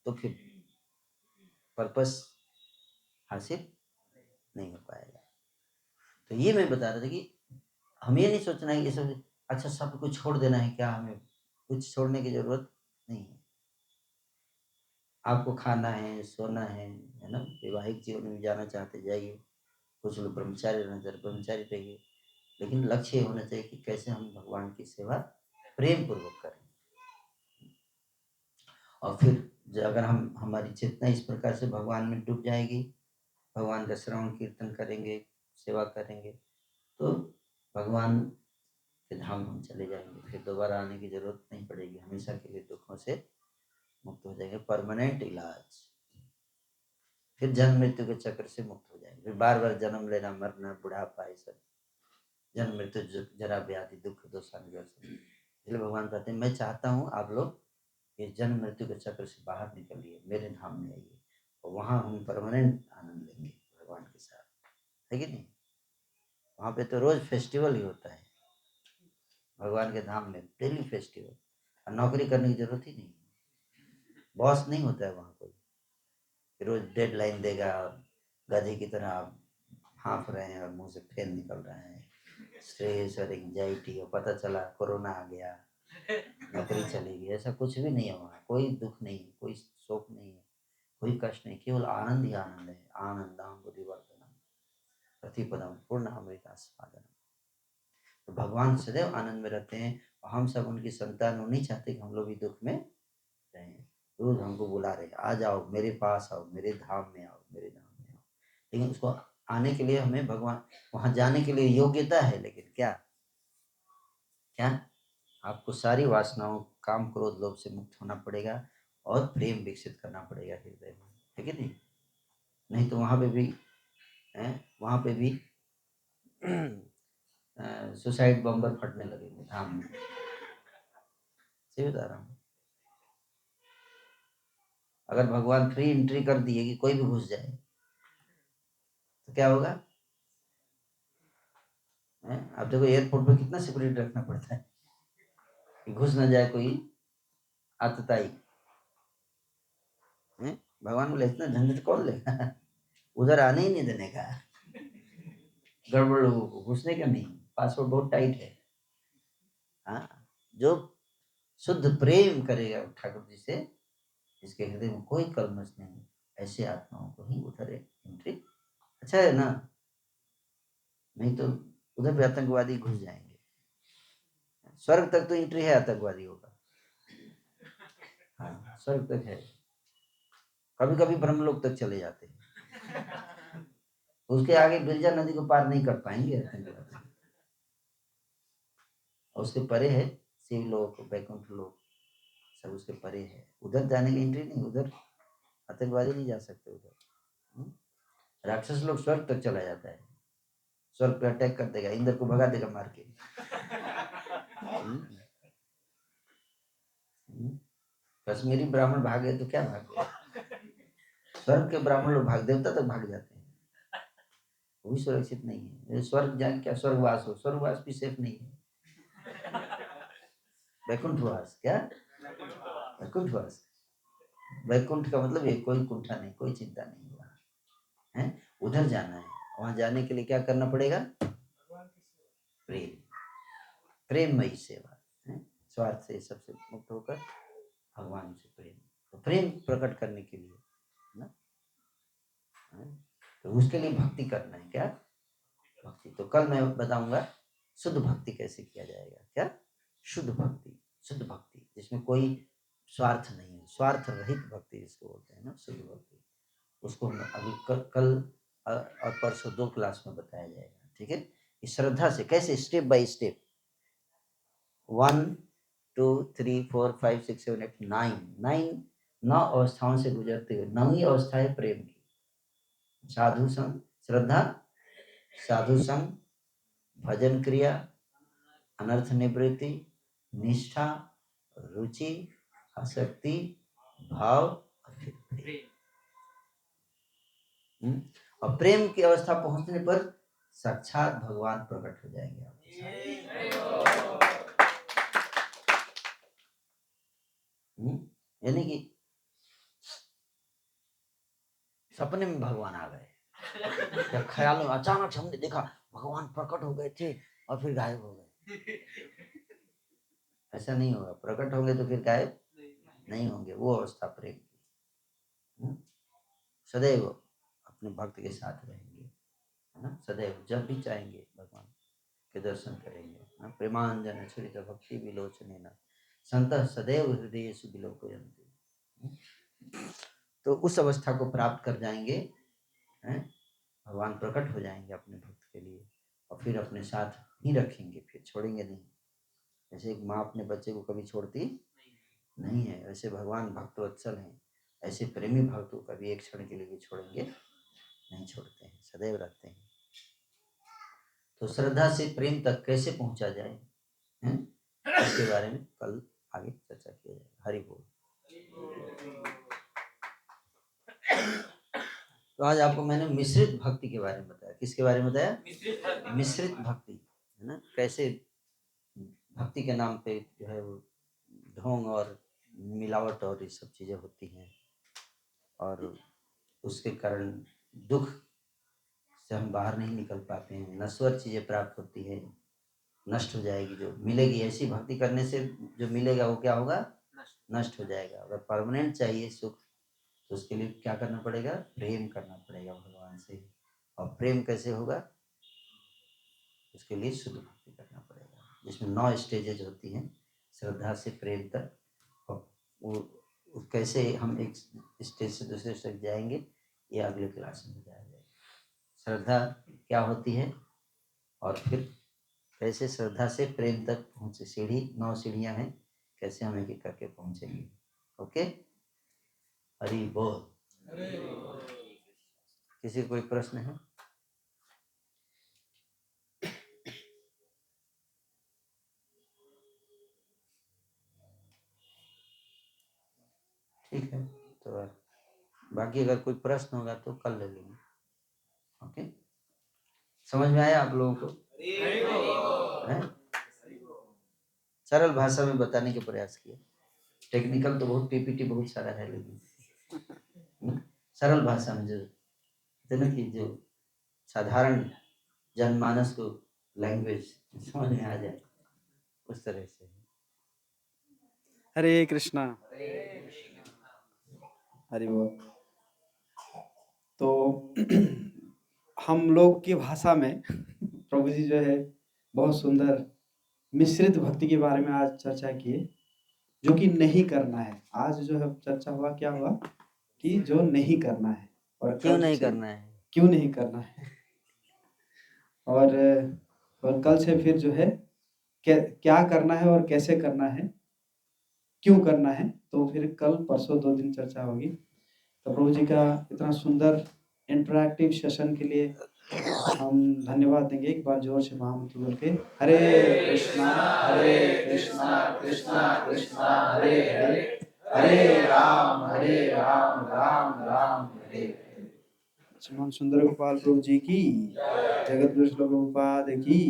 तो फिर पर्पस हासिल नहीं हो पाएगा। तो ये मैं बता रहा था कि हमें ये नहीं सोचना है कि सब अच्छा सब कुछ छोड़ देना है, क्या हमें कुछ छोड़ने की जरूरत नहीं है। आपको खाना है, सोना है ना? वैवाहिक जीवन में जाना चाहते जाइए, कुछ लोग ब्रह्मचारी रहना चाहते ब्रह्मचारी रहिए, लेकिन लक्ष्य होना चाहिए कि कैसे हम भगवान की सेवा प्रेम पूर्वक करें। और फिर अगर हम हमारी चेतना इस प्रकार से भगवान में डूब जाएगी, भगवान का श्रवण कीर्तन करेंगे, सेवा करेंगे, तो भगवान के धाम हम चले जाएंगे, फिर दोबारा आने की जरूरत नहीं पड़ेगी, हमेशा के लिए दुखों से मुक्त हो जाएंगे, परमानेंट इलाज। फिर जन्म मृत्यु के चक्र से मुक्त हो जाएंगे, फिर बार बार जन्म लेना, मरना, बुढ़ापा, ये सब जन्म मृत्यु जरा व्याधि दुख दोषान, इसलिए भगवान कहते हैं मैं चाहता हूँ आप लोग ये जन्म मृत्यु के चक्र से बाहर निकलिए, मेरे धाम में आइए और वहाँ हम परमानेंट आनंद लेंगे भगवान के साथ, है कि नहीं? वहाँ पे तो रोज फेस्टिवल ही होता है भगवान के धाम में, डेली फेस्टिवल, और नौकरी करने की जरूरत ही नहीं, बॉस नहीं होता है वहाँ कोई, रोज डेडलाइन देगा, गधे की तरह आप हाँफ रहे हैं और मुंह से फेन निकल रहे हैं, स्ट्रेस और एंजाइटी, और पता चला कोरोना आ गया, नौकरी चली गई, ऐसा कुछ भी नहीं है वहाँ, कोई दुख नहीं है, कोई शोक नहीं है, कोई कष्ट नहीं, केवल आनंद ही आनंद है। आनंदम बुद्धिवर्धनम प्रतिपदम पूर्ण अमृतास्वादनम। तो भगवान सदैव आनंद में रहते हैं और हम सब उनकी संतान नहीं चाहते कि हम लोग भी दुख में रहें। रोज हमको बुला रहे, आ जाओ मेरे पास आओ, मेरे धाम में आओ, मेरे धाम में आओ, लेकिन उसको आने के लिए हमें भगवान, वहां जाने के लिए योग्यता है, लेकिन क्या क्या आपको सारी वासनाओं काम क्रोध लोभ से मुक्त होना पड़ेगा और प्रेम विकसित करना पड़ेगा हृदय में, है कि नहीं? नहीं तो वहां पे भी वहां पे भी सुसाइड बम्बर फटने लगेंगे धाम में, सही बता रहा हूँ। अगर भगवान फ्री एंट्री कर दिए कि कोई भी घुस जाए तो क्या होगा? आप देखो एयरपोर्ट पे कितना सिक्योरिटी रखना पड़ता है कि घुस ना जाए कोई आतताई। भगवान बोले इतना झंझट कौन लेगा उधर आने ही नहीं देने का, गड़बड़ लोगों को घुसने का नहीं, पासवर्ड बहुत टाइट है। हाँ, जो शुद्ध प्रेम करेगा ठाकुर जी से, जिसके हृदय में कोई कलमश नहीं, ऐसे आत्माओं को ही उधर एंट्री, अच्छा है ना? नहीं तो उधर भी आतंकवादी घुस जाएंगे, स्वर्ग तक तो एंट्री है आतंकवादियों का, हाँ स्वर्ग तक है, कभी कभी ब्रह्मलोक तक चले जाते हैं, उसके आगे बिरजा नदी को पार नहीं कर पाएंगे आतंकवादी, और उसके परे है शिवलोक, वैकुंठ लोक, सब उसके परे है, उधर जाने की एंट्री नहीं, उधर आतंकवादी नहीं जा सकते उधर। राक्षस लोग स्वर्ग तक चला जाता है, स्वर्ग पे अटैक कर देगा, इंद्र को भगा देगा मार के। कश्मीरी ब्राह्मण भागे तो क्या भाग गए, स्वर्ग के ब्राह्मण लोग भाग, देवता तक भाग जाते हैं, वो भी सुरक्षित नहीं है। स्वर्ग जाके क्या स्वर्गवास हो, स्वर्गवास भी सेफ नहीं है, वैकुंठवास, क्या वैकुंठवास, वैकुंठ का मतलब ये कोई कुंठा नहीं, कोई चिंता नहीं हुआ है, उधर जाना है। वहां जाने के लिए क्या करना पड़ेगा? प्रेम, प्रेममयी सेवा है, स्वार्थ से सबसे मुक्त होकर भगवान से प्रेम, तो प्रेम प्रकट करने के लिए ना, तो उसके लिए भक्ति करना है, क्या भक्ति, तो कल मैं बताऊंगा शुद्ध भक्ति कैसे किया जाएगा, क्या शुद्ध भक्ति, शुद्ध भक्ति जिसमें कोई स्वार्थ नहीं है, स्वार्थ रहित भक्ति जिसको बोलते हैं ना, शुद्ध भक्ति, उसको अभी कल और परसों 2 क्लास में बताया जाएगा, ठीक है? इस श्रद्धा से कैसे स्टेप बाय स्टेप 1 2 3 4 5 6 7 8 9 9 अवस्थाओं से गुजरते हुए 9वीं अवस्था है प्रेम की, साधु संग श्रद्धा, साधु संग, भजन क्रिया, अनर्थ निवृत्ति, निष्ठा, रुचि, आसक्ति, भाव और फिर प्रेम। और प्रेम की अवस्था पहुंचने पर साक्षात भगवान प्रकट हो जाएंगे आपके साथ, यानी कि सपने में भगवान आ गए, या ख्याल में अचानक से हमने देखा भगवान प्रकट हो गए थे और फिर गायब हो गए, ऐसा नहीं होगा, प्रकट होंगे तो फिर गायब नहीं होंगे, वो अवस्था प्रेम की, सदैव अपने भक्त के साथ रहेंगे, है ना, सदैव जब भी चाहेंगे भगवान के दर्शन करेंगे। प्रेमांजन छुरित भक्ति विलोचनेन संतः सदैव हृदयेषु विलोकयन्ति, तो उस अवस्था को प्राप्त कर जाएंगे, हैं, भगवान प्रकट हो जाएंगे अपने भक्त के लिए और फिर अपने साथ ही रखेंगे, फिर छोड़ेंगे नहीं। जैसे एक माँ अपने बच्चे को कभी छोड़ती नहीं है, वैसे भगवान भक्त वत्सल हैं, ऐसे प्रेमी भक्त को कभी एक क्षण के लिए भी छोड़ेंगे नहीं, छोड़ते हैं, सदैव रखते हैं। तो श्रद्धा से प्रेम तक कैसे पहुंचा जाए, हैं? इसके बारे में कल आगे चर्चा किया जाएगा। हरि बोल। तो आज आपको मैंने मिश्रित भक्ति के बारे में बताया। किसके बारे में बताया? मिश्रित भक्ति, है ना। कैसे भक्ति के नाम पे जो है वो ढोंग और मिलावट और ये सब चीजें होती हैं, और उसके कारण दुख से हम बाहर नहीं निकल पाते हैं। नश्वर चीजें प्राप्त होती है, नष्ट हो जाएगी। जो मिलेगी ऐसी भक्ति करने से जो मिलेगा वो क्या होगा? नष्ट हो जाएगा। अगर परमानेंट चाहिए सुख तो उसके लिए क्या करना पड़ेगा? प्रेम करना पड़ेगा भगवान से। और प्रेम कैसे होगा? उसके लिए शुद्ध भक्ति करना पड़ेगा, जिसमें 9 स्टेजेज होती हैं श्रद्धा से प्रेम तक। और वो कैसे हम एक स्टेज से दूसरे स्टेज जाएंगे, ये अगले क्लास में बताया जाएगा। श्रद्धा क्या होती है और फिर कैसे श्रद्धा से प्रेम तक पहुंचे। सीढ़ी 9 सीढ़ियां हैं, कैसे हम एक एक करके पहुंचेंगे। ओके, हरि बोल। किसी को कोई प्रश्न है? ठीक है, तो बाकी अगर कोई प्रश्न होगा तो कल ले लेंगे। ओके, समझ में आया आप लोगों को? है? सरल भाषा में बताने के प्रयास किया। टेक्निकल तो बहुत, पीपीटी बहुत सारा है, लेकिन सरल भाषा में जो ना कि जो साधारण जनमानस को लैंग्वेज समझ में आ जाए, उस तरह से। हरे कृष्णा। हरि बोल। तो हम लोग की भाषा में प्रभु जी जो है बहुत सुंदर मिश्रित भक्ति के बारे में आज चर्चा किए, जो कि नहीं करना है। आज जो है चर्चा हुआ, क्या हुआ कि जो नहीं करना है, और क्यों नहीं करना है, क्यों नहीं करना है, और कल से फिर जो है क्या करना है और कैसे करना है, क्यों करना है। तो फिर कल परसों 2 दिन चर्चा होगी। तो प्रभु जी का इतना सुंदर इंटरैक्टिव सेशन के लिए हम धन्यवाद देंगे। एक बार जोर से महामंत्र बोल के हरे कृष्णा कृष्णा कृष्णा हरे हरे, हरे राम राम राम हरे हरे। श्रीमान सुंदर गोपाल प्रभु जी की, जगत गुरु श्लोक प्रभुपाद की।